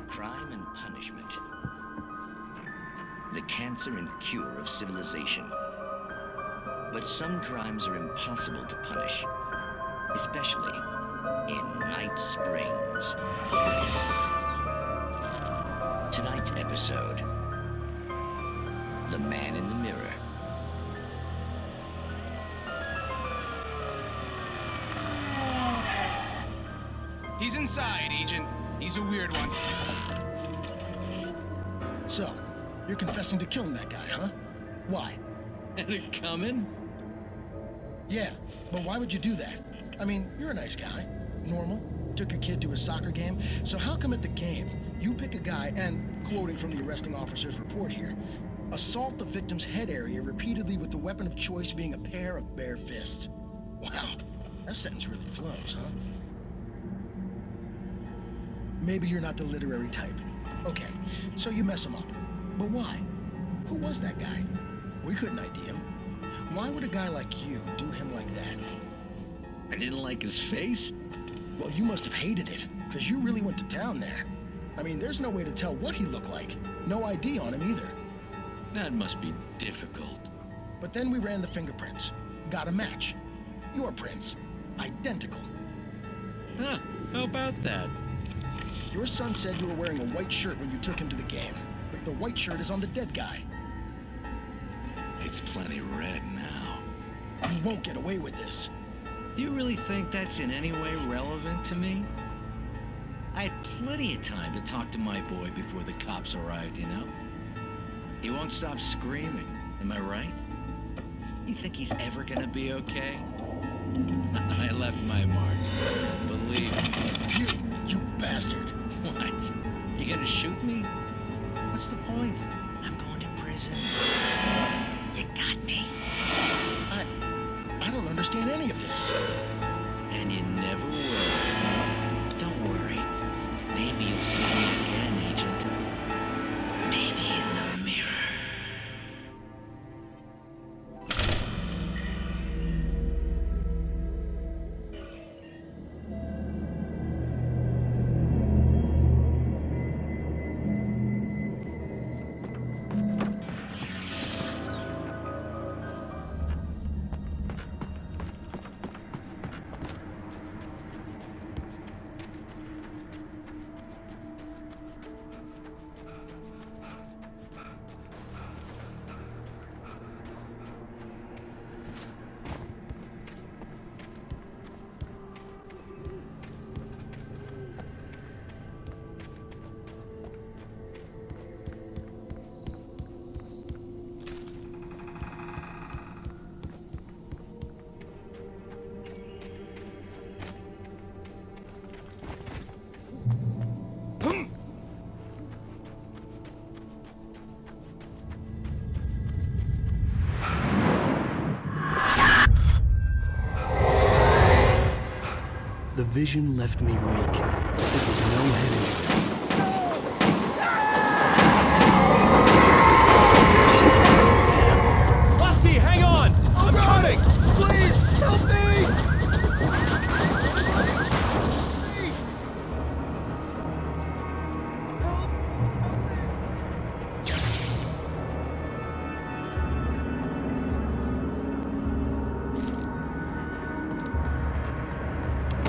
Crime and punishment. The cancer and cure of civilization. But some crimes are impossible to punish, especially in Night Springs. Tonight's episode, The Man in the Mirror.
He's inside, Agent. He's a weird one.
So, you're confessing to killing that guy, huh? Why?
And it coming?
Yeah, but why would you do that? I mean, you're a nice guy. Normal. Took a kid to a soccer game. So how come at the game, you pick a guy and, quoting from the arresting officer's report here, assault the victim's head area repeatedly with the weapon of choice being a pair of bare fists? Wow, that sentence really flows, huh? Maybe you're not the literary type. Okay, so you mess him up. But why? Who was that guy? We couldn't ID him. Why would a guy like you do him like that?
I didn't like his face?
Well, you must have hated it, because you really went to town there. I mean, there's no way to tell what he looked like. No ID on him either.
That must be difficult.
But then we ran the fingerprints. Got a match. Your prints. Identical.
Huh, how about that?
Your son said you were wearing a white shirt when you took him to the game. But the white shirt is on the dead guy.
It's plenty red now.
You won't get away with this.
Do you really think that's in any way relevant to me? I had plenty of time to talk to my boy before the cops arrived, you know? He won't stop screaming, am I right? You think he's ever gonna be okay? I left my mark. Believe me.
You bastard.
What? You gonna shoot me? What's the point? I'm going to prison. You got me.
I don't understand any of this.
And you never will. Don't worry. Maybe you'll see me again, Agent. Maybe in the mirror.
The vision left me weak. This was no head injury.
Lefty, hang on! I'm coming!
Please, help me!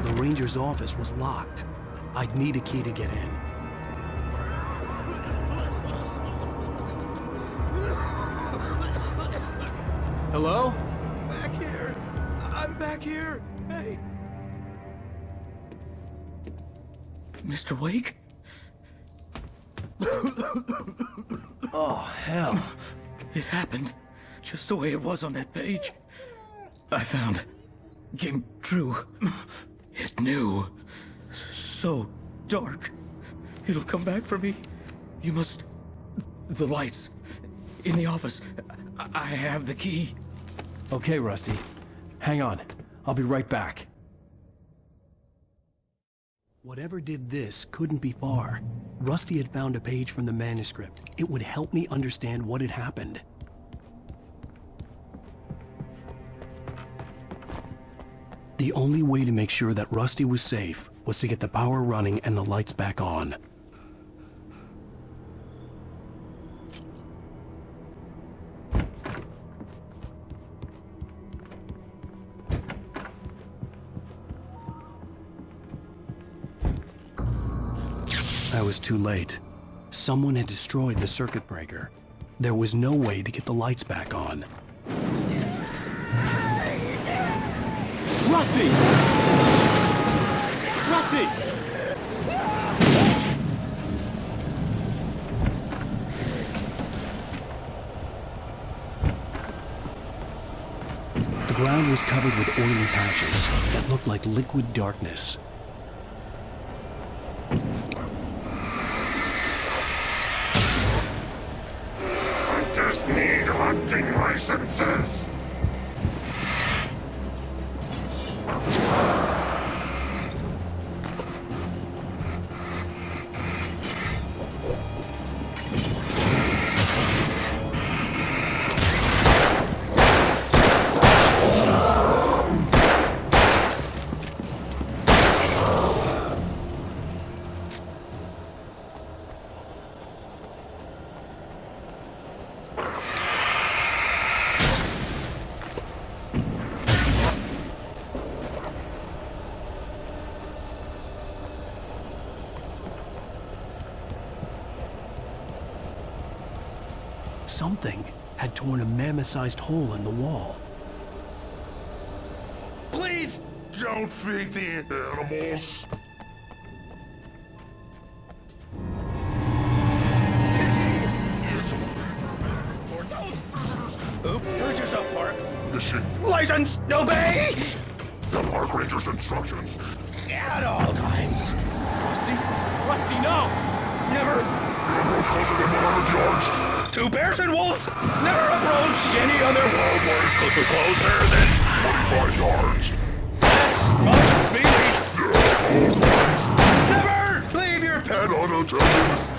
The ranger's office was locked. I'd need a key to get in. Hello?
Back here! I'm back here! Hey!
Mr. Wake?
Oh, hell.
It happened just the way it was on that page. I found. Came true. It knew. So dark. It'll come back for me. You must. The lights. In the office. I have the key.
Okay, Rusty. Hang on. I'll be right back. Whatever did this couldn't be far. Rusty had found a page from the manuscript. It would help me understand what had happened. The only way to make sure that Rusty was safe was to get the power running and the lights back on. I was too late. Someone had destroyed the circuit breaker. There was no way to get the lights back on.
Rusty! Rusty!
The ground was covered with oily patches that looked like liquid darkness.
Hunters need hunting licenses!
Something had torn a mammoth-sized hole in the wall.
Please! Don't feed the animals!
Urges up, Park.
Mission.
License! Obey!
The Park Ranger's instructions.
At all times.
Rusty? Rusty, no!
Never.
Approach closer than 100 yards.
Two bears and wolves never approached any other wildlife closer than
25 yards.
That's must be least.
Yeah,
Never leave your pet
pet unattended.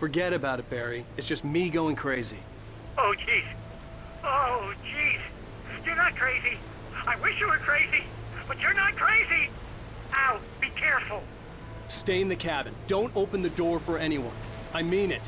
Forget about it, Barry. It's just me going crazy.
Oh, jeez. Oh, jeez. You're not crazy. I wish you were crazy, but you're not crazy. Ow, be careful.
Stay in the cabin. Don't open the door for anyone. I mean it.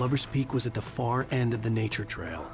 Lover's Peak was at the far end of the nature trail.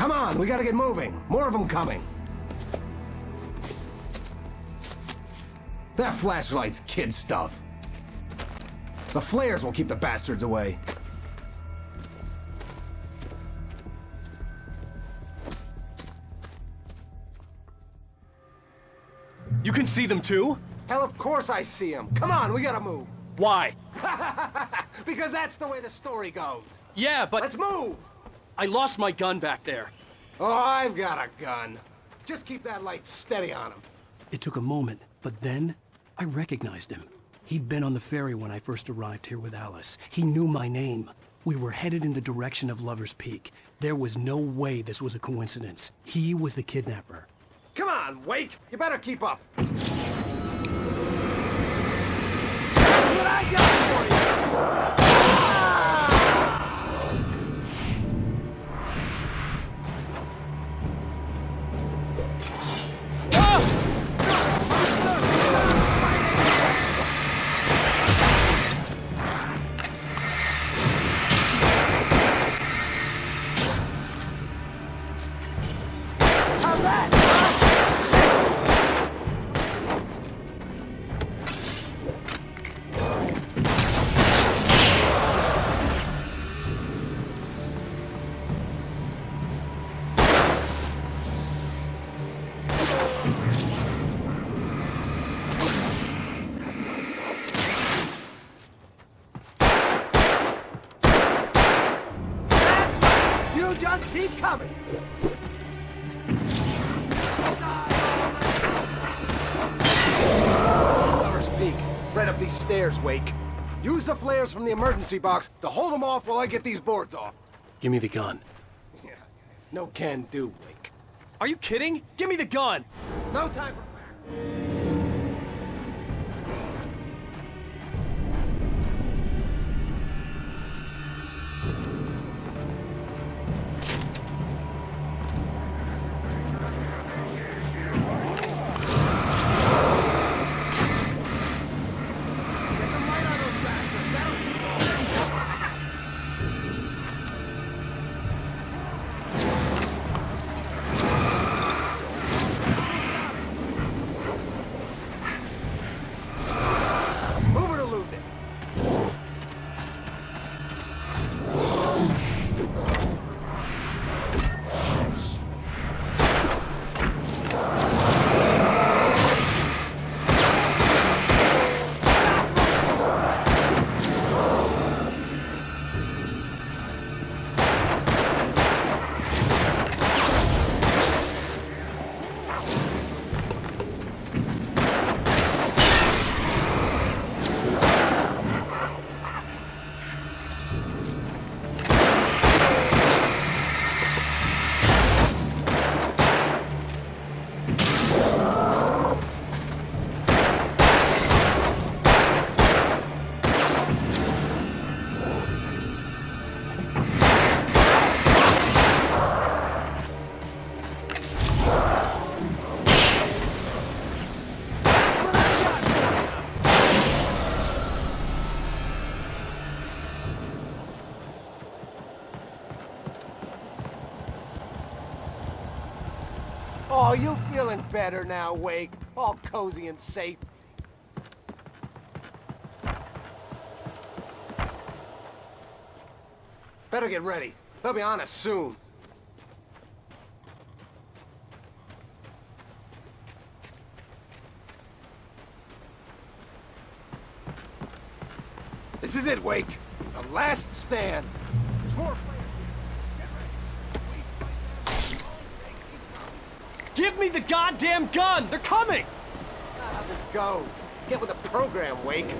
Come on, we gotta get moving. More of them coming. That flashlight's kid stuff. The flares will keep the bastards away.
You can see them too?
Hell, of course I see them. Come on, we gotta move.
Why?
Because that's the way the story goes.
Yeah, but...
Let's move!
I lost my gun back there.
Oh, I've got a gun. Just keep that light steady on him.
It took a moment, but then I recognized him. He'd been on the ferry when I first arrived here with Alice. He knew my name. We were headed in the direction of Lover's Peak. There was no way this was a coincidence. He was the kidnapper.
Come on, Wake! You better keep up. That's what I got for you! Just keep coming! Lover's Peak. Right up these stairs, Wake. Use the flares from the emergency box to hold them off while I get these boards off.
Give me the gun.
Yeah, no can do, Wake.
Are you kidding? Give me the gun!
No time for Oh, you feeling better now, Wake? All cozy and safe. Better get ready. They'll be on us soon. This is it, Wake. The last stand. There's more players here. Get ready.
Give me the goddamn gun! They're coming!
That's not how this goes. Get with the program, Wake.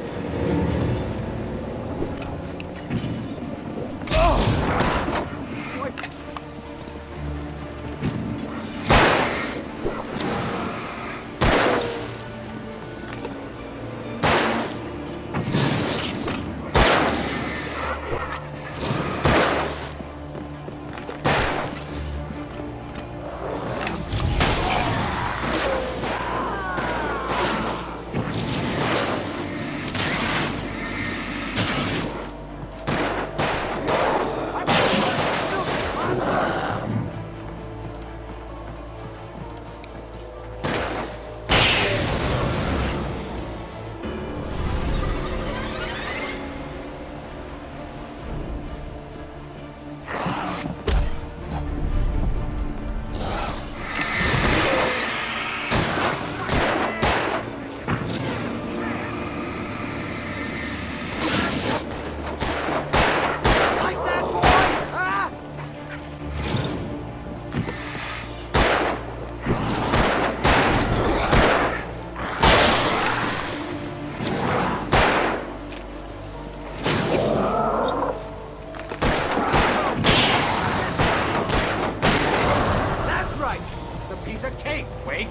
of cake, Wake.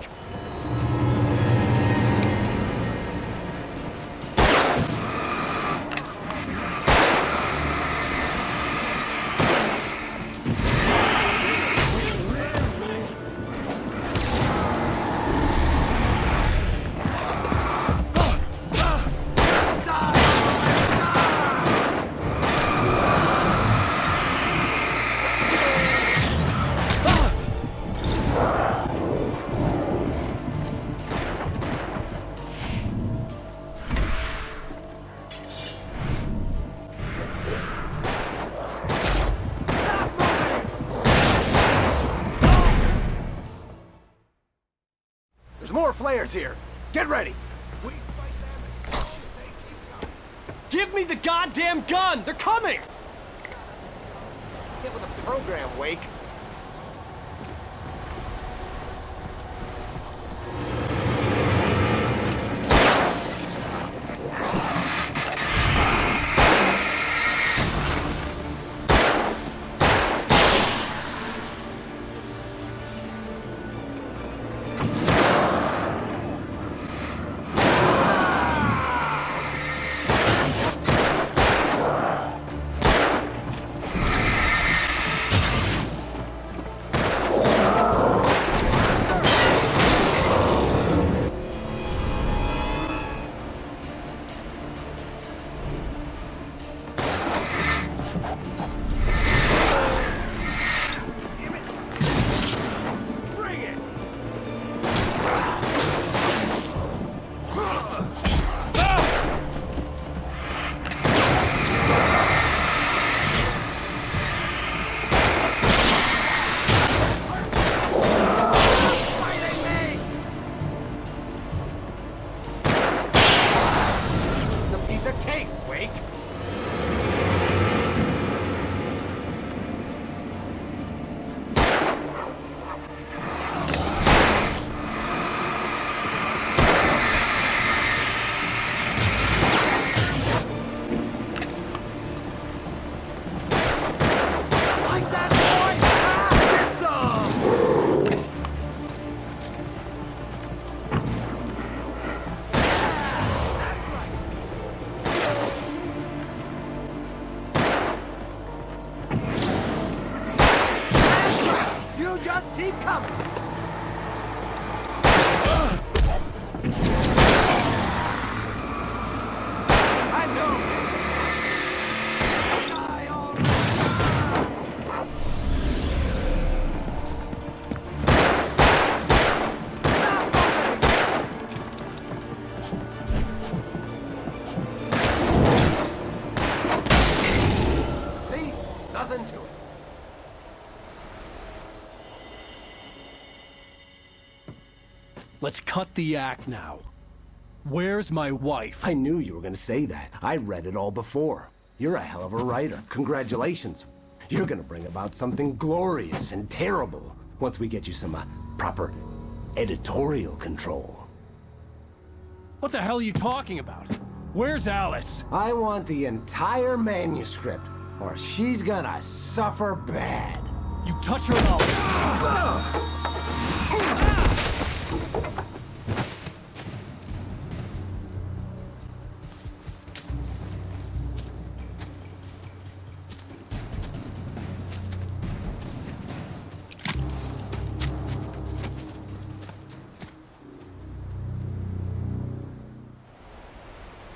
There's more flares here. Get ready.
Give me the goddamn gun! They're coming!
Get with the program, Wake. Piece of cake, Wake. Like that, boy! Get some! You just keep coming. I know. See? Nothing to it.
Let's cut the act now. Where's my wife?
I knew you were gonna say that. I read it all before. You're a hell of a writer. Congratulations. You're gonna bring about something glorious and terrible once we get you some proper editorial control.
What the hell are you talking about? Where's Alice?
I want the entire manuscript, or she's gonna suffer bad.
You touch her now.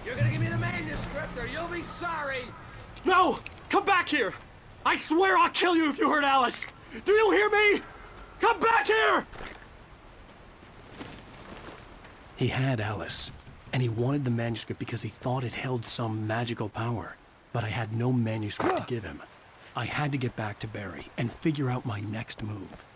You're gonna give me the manuscript or you'll be sorry!
No! Come back here! I swear I'll kill you if you hurt Alice! Do you hear me? Come back here!
He had Alice, and he wanted the manuscript because he thought it held some magical power. But I had no manuscript to give him. I had to get back to Barry and figure out my next move.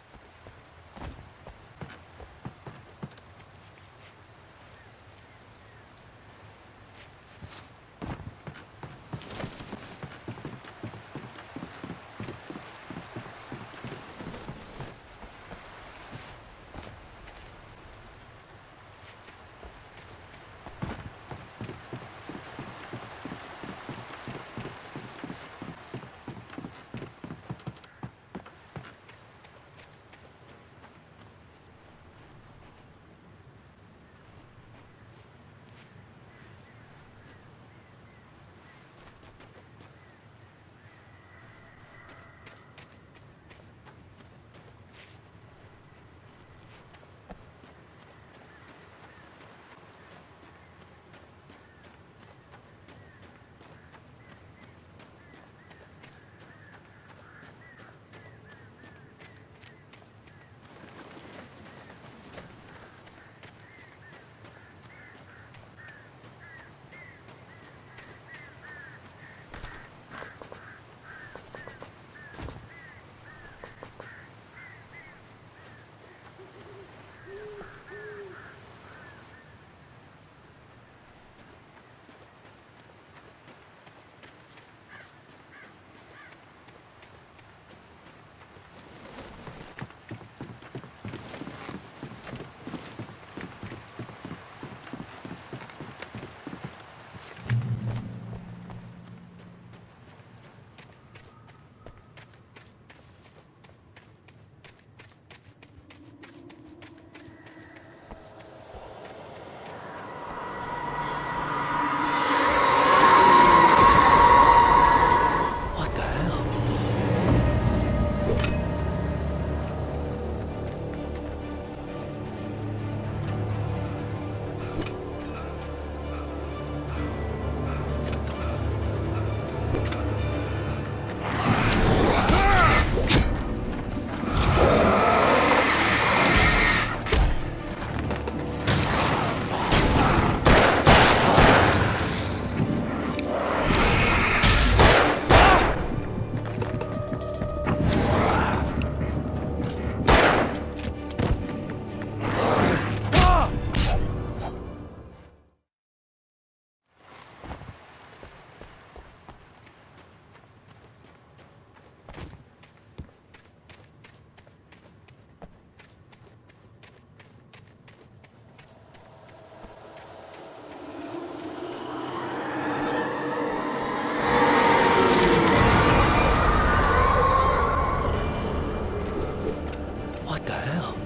What the hell?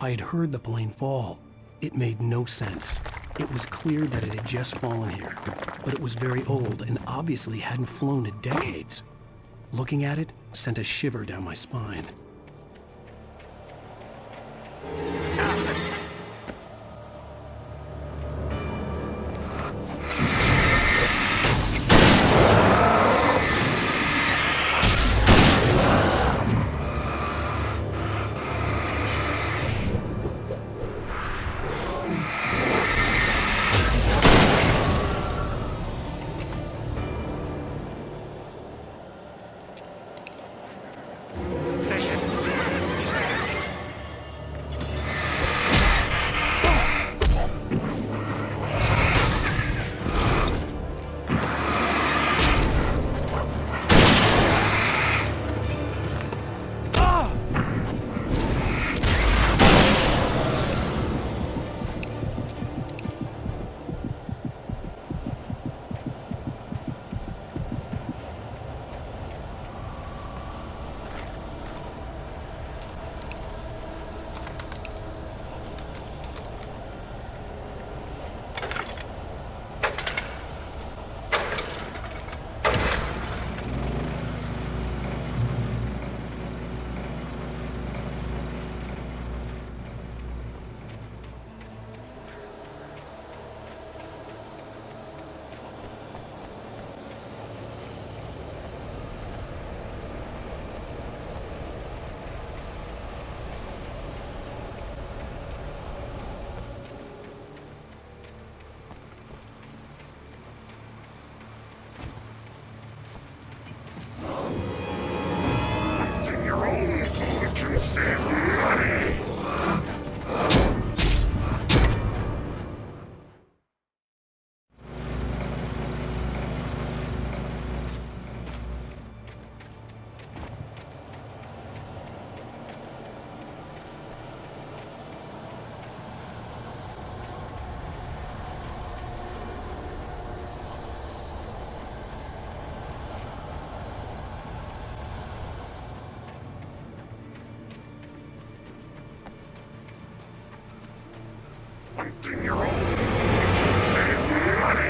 I had heard the plane fall. It made no sense. It was clear that it had just fallen here, but it was very old and obviously hadn't flown in decades. Looking at it sent a shiver down my spine.
Save money! Acting your own can save money.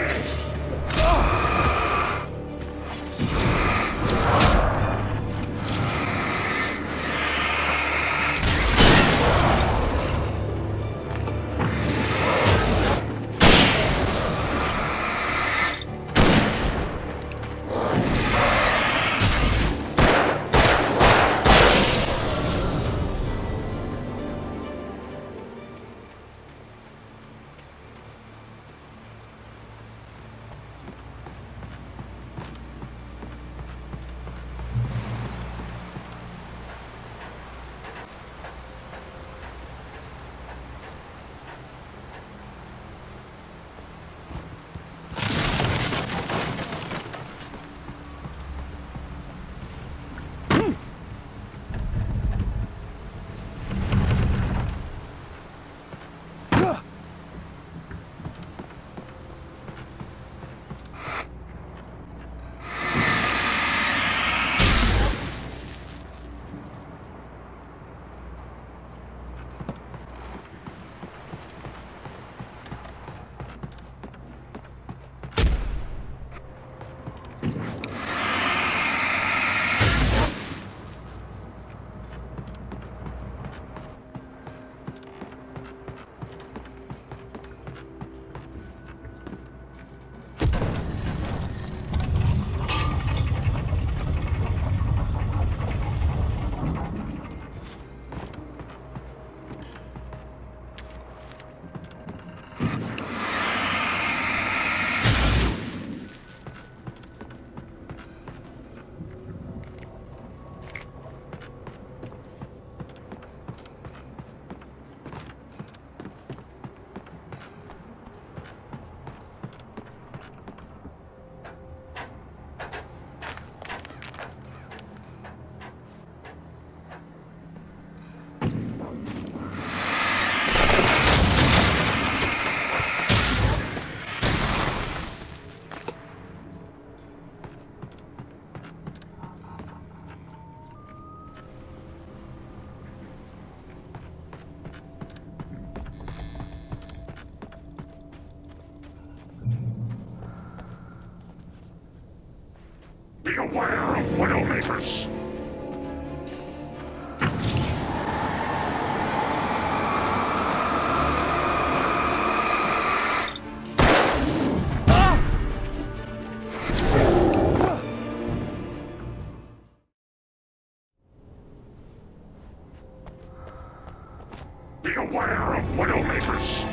Be aware of Widowmakers. Be aware of Widowmakers.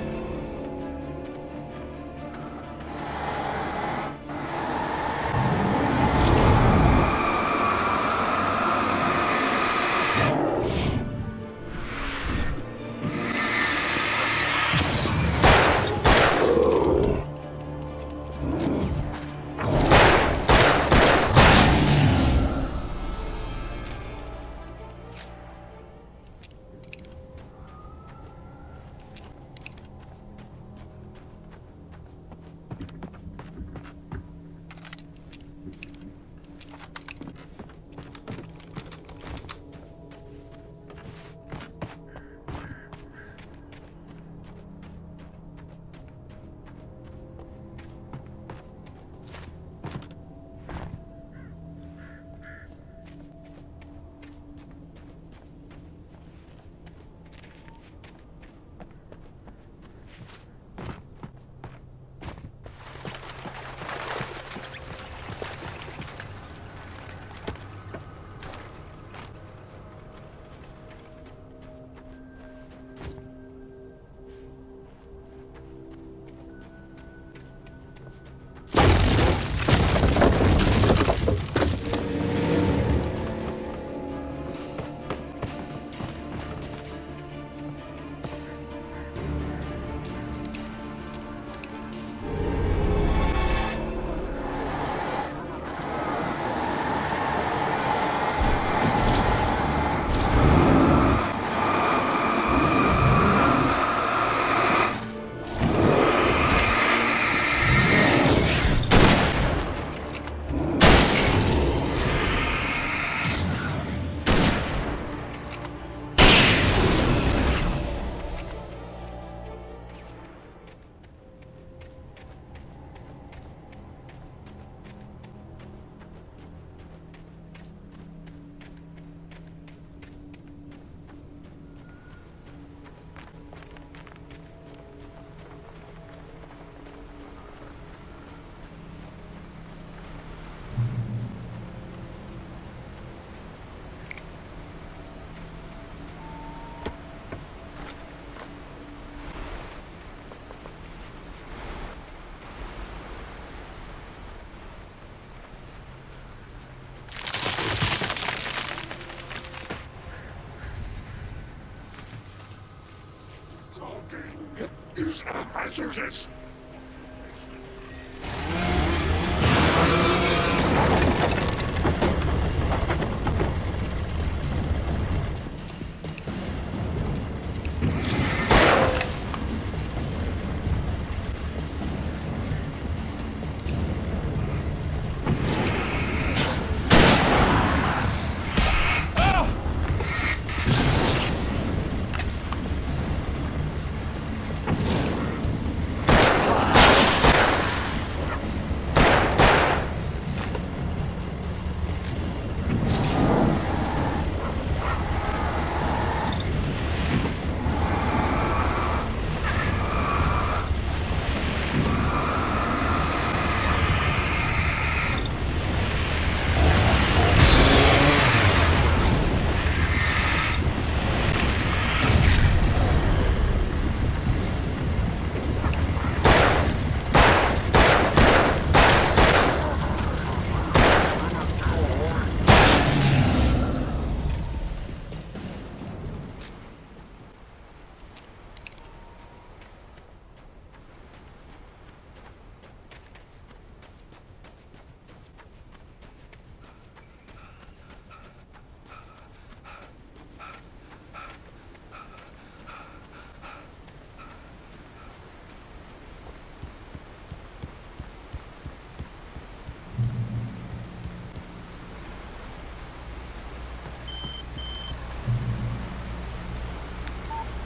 is hazardous.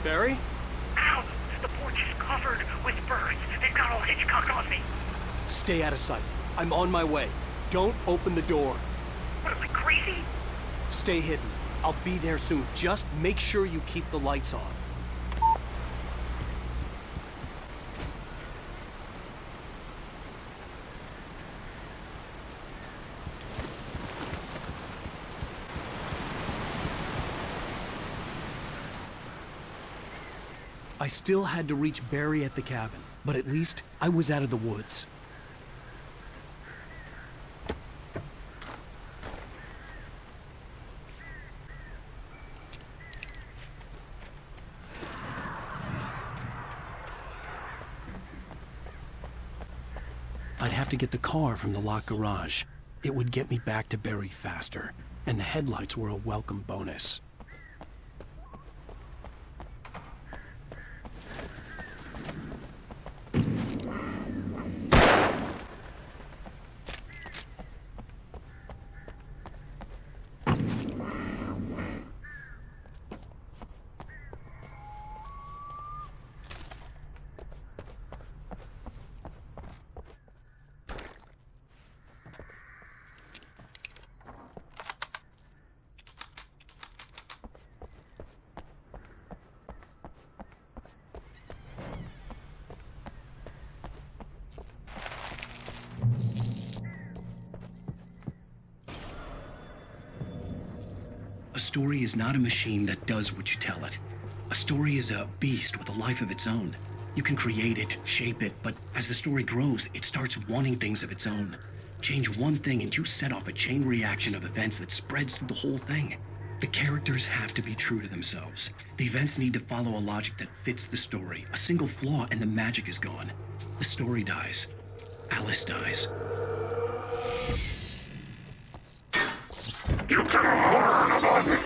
Barry?
Ow! The porch is covered with birds. They've got all Hitchcock on me.
Stay out of sight. I'm on my way. Don't open the door.
What am I, crazy?
Stay hidden. I'll be there soon. Just make sure you keep the lights on. I still had to reach Barry at the cabin, but at least I was out of the woods. I'd have to get the car from the locked garage. It would get me back to Barry faster, and the headlights were a welcome bonus.
A story is not a machine that does what you tell it. A story is a beast with a life of its own. You can create it, shape it, but as the story grows, it starts wanting things of its own. Change one thing and you set off a chain reaction of events that spreads through the whole thing. The characters have to be true to themselves. The events need to follow a logic that fits the story. A single flaw and the magic is gone. The story dies. Alice dies.
You can learn on it!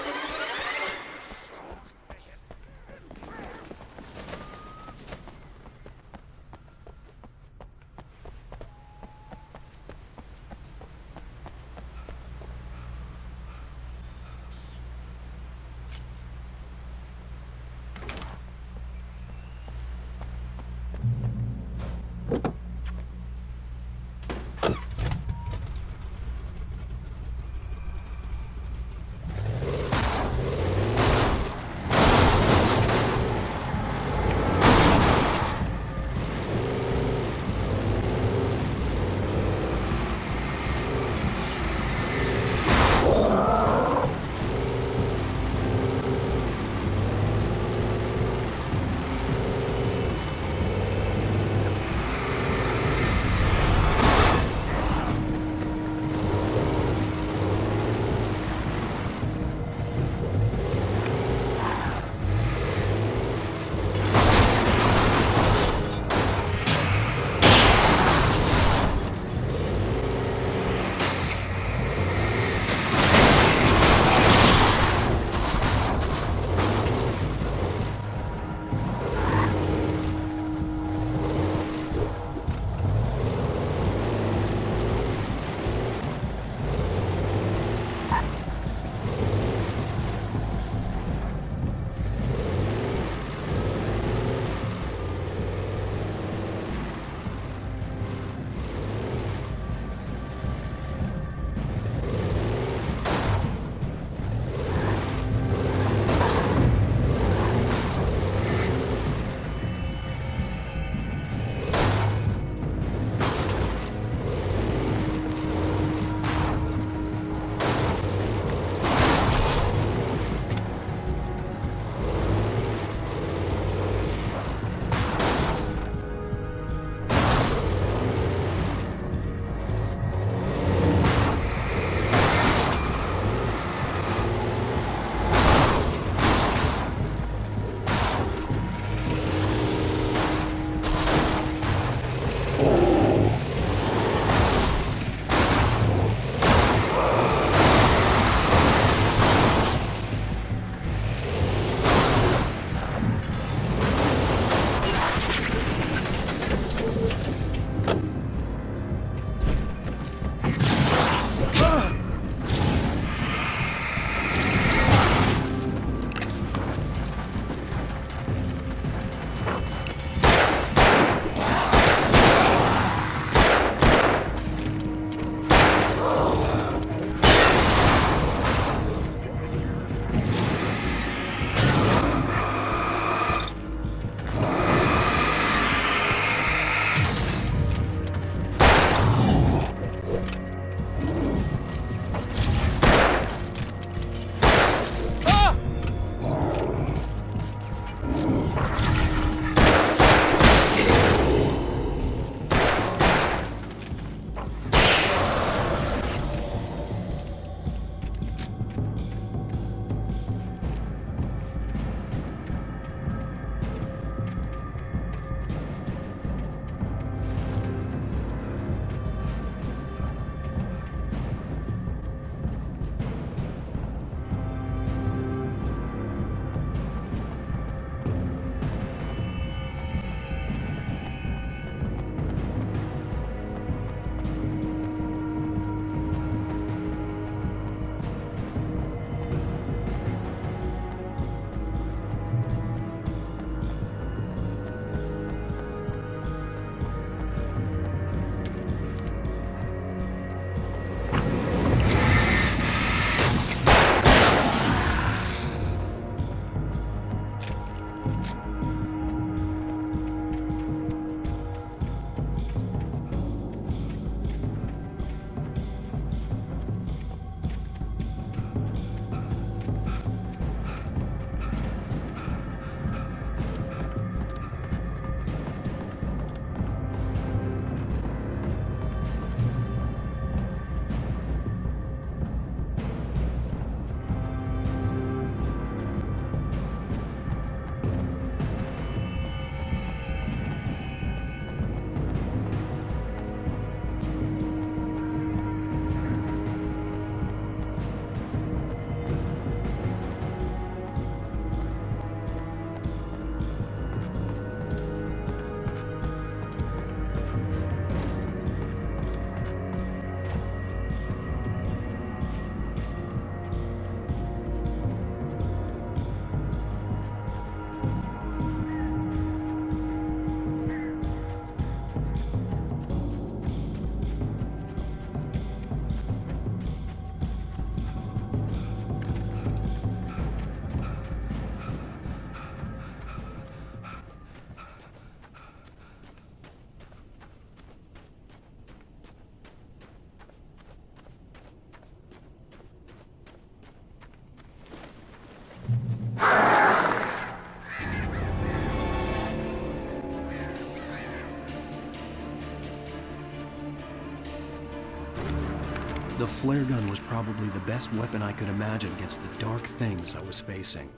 The flare gun was probably the best weapon I could imagine against the dark things I was facing.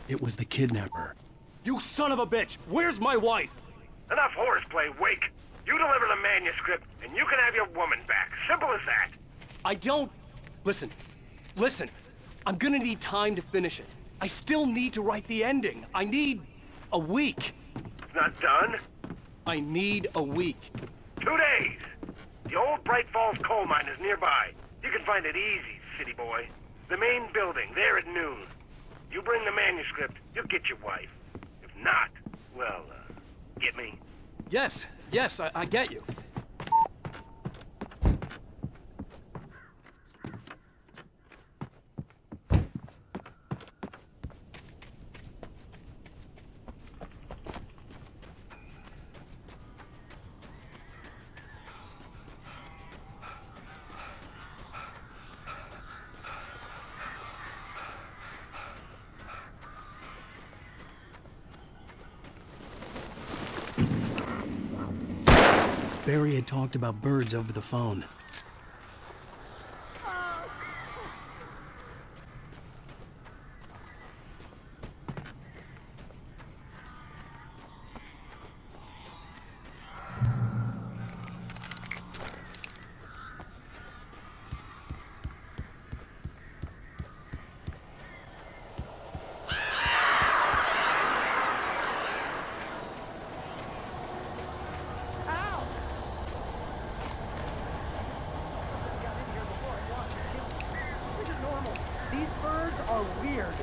It was the kidnapper.
You son of a bitch! Where's my wife?
Enough horseplay, Wake. You deliver the manuscript, and you can have your woman back. Simple as that.
I don't... Listen. I'm gonna need time to finish it. I still need to write the ending. I need a week.
It's not done?
I need a week.
2 days. The old Bright Falls coal mine is nearby. You can find it easy, city boy. The main building, there at noon. You bring the manuscript, you'll get your wife. If not, well, get me?
Yes, I get you.
Barry had talked about birds over the phone.
These birds are weird.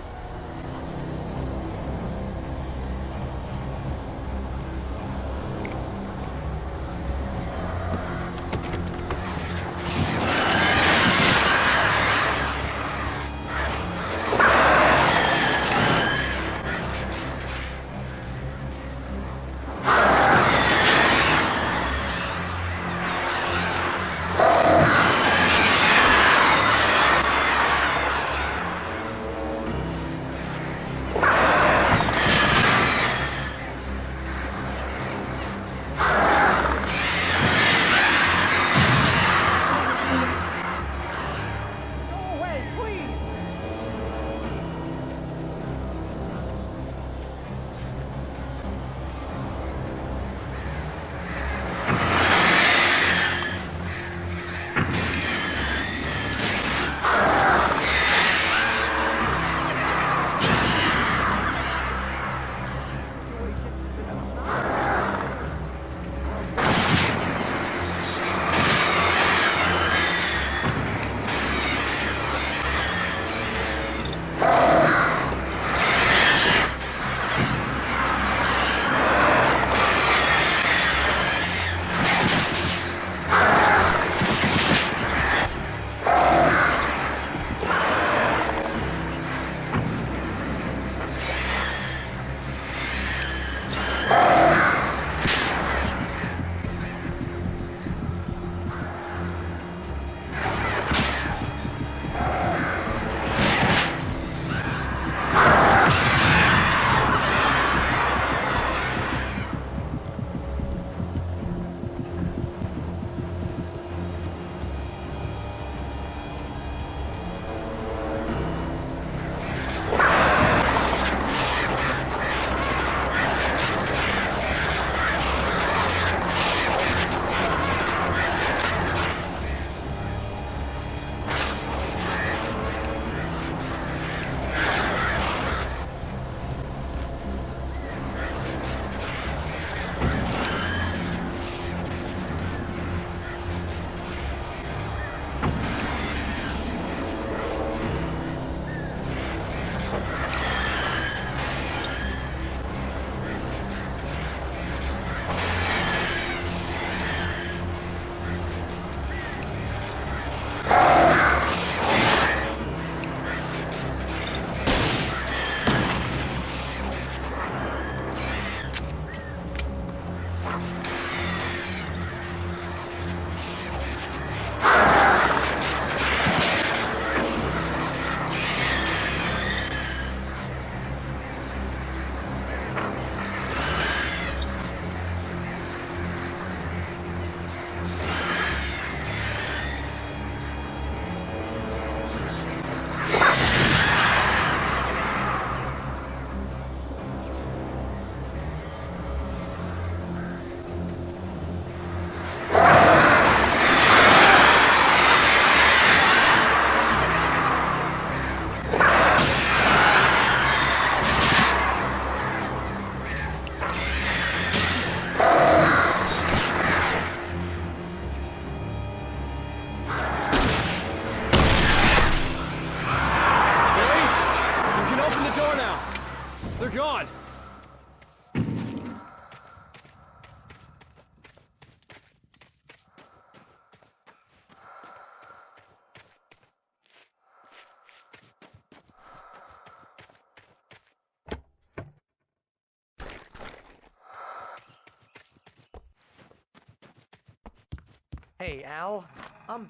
Hey, Al. I'm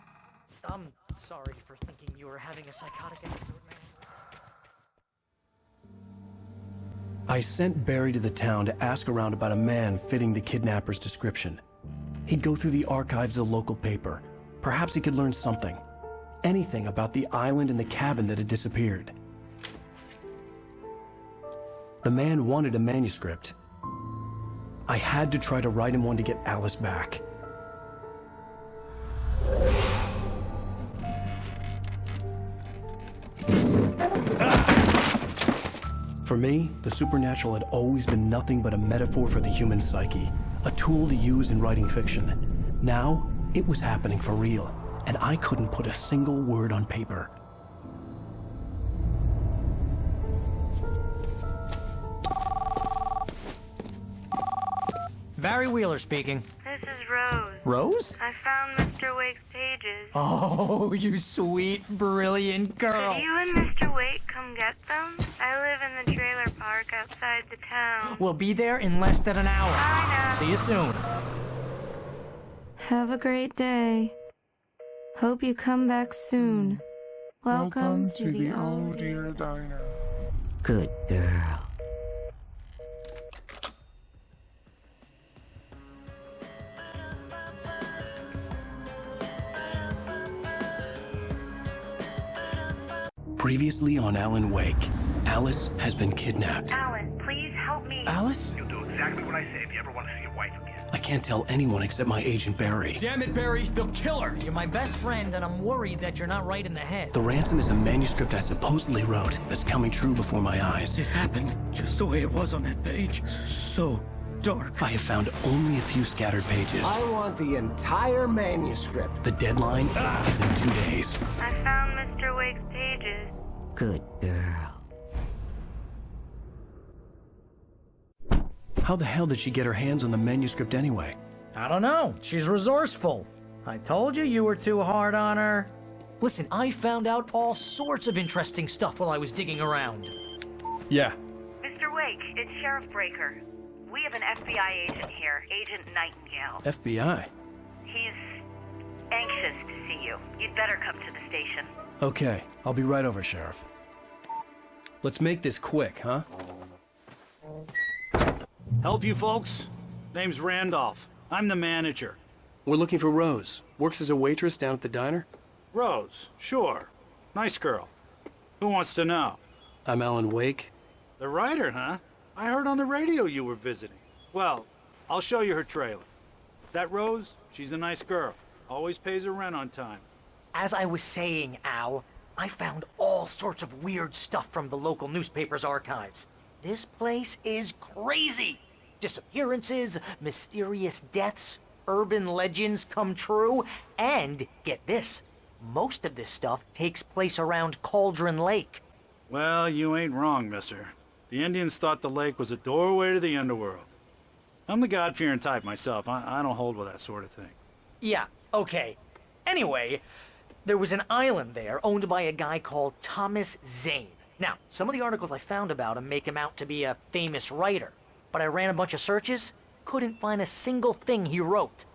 sorry for thinking you were having a psychotic episode, man.
I sent Barry to the town to ask around about a man fitting the kidnapper's description. He'd go through the archives of the local paper. Perhaps he could learn something. Anything about the island and the cabin that had disappeared. The man wanted a manuscript. I had to try to write him one to get Alice back. For me, the supernatural had always been nothing but a metaphor for the human psyche, a tool to use in writing fiction. Now, it was happening for real, and I couldn't put a single word on paper.
Barry Wheeler speaking.
This is Rose.
Rose?
I found Mr. Wake's pages.
Oh, you sweet, brilliant girl.
Could you and Mr. Wake come get them? I live in the trailer park outside the town.
We'll be there in less than an hour.
Bye now.
See you soon.
Have a great day. Hope you come back soon. Welcome to the Old Dear
Diner.
Good girl.
Previously on Alan Wake, Alice has been kidnapped.
Alan, please help me.
Alice?
You'll do exactly what I say if you ever want to see your wife again.
I can't tell anyone except my agent Barry.
Damn it, Barry, they'll kill her. You're my best friend, and I'm worried that you're not right in the head.
The ransom is a manuscript I supposedly wrote that's coming true before my eyes.
It happened just the way it was on that page. So dark.
I have found only a few scattered pages.
I want the entire manuscript.
The deadline is in 2 days.
I found Mr. Wake's pages.
Good girl.
How the hell did she get her hands on the manuscript anyway?
I don't know. She's resourceful. I told you you were too hard on her. Listen, I found out all sorts of interesting stuff while I was digging around.
Yeah.
Mr. Wake, it's Sheriff Breaker. We have an FBI agent here, Agent Nightingale.
FBI?
He's anxious to see you. You'd better come to the station.
Okay, I'll be right over, Sheriff. Let's make this quick, huh?
Help you folks? Name's Randolph. I'm the manager.
We're looking for Rose. Works as a waitress down at the diner.
Rose, sure. Nice girl. Who wants to know?
I'm Alan Wake.
The writer, huh? I heard on the radio you were visiting. Well, I'll show you her trailer. That Rose, she's a nice girl. Always pays her rent on time.
As I was saying, Al, I found all sorts of weird stuff from the local newspaper's archives. This place is crazy. Disappearances, mysterious deaths, urban legends come true, and get this, most of this stuff takes place around Cauldron Lake.
Well, you ain't wrong, mister. The Indians thought the lake was a doorway to the underworld. I'm the God-fearing type myself. I don't hold with that sort of thing.
Yeah, okay. Anyway, there was an island there owned by a guy called Thomas Zane. Now, some of the articles I found about him make him out to be a famous writer, but I ran a bunch of searches, couldn't find a single thing he wrote.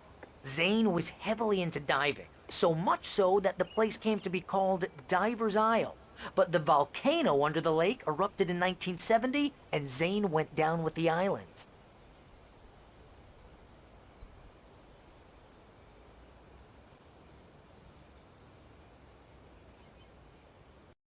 Zane was heavily into diving, so much so that the place came to be called Diver's Isle. But the volcano under the lake erupted in 1970, and Zane went down with the island.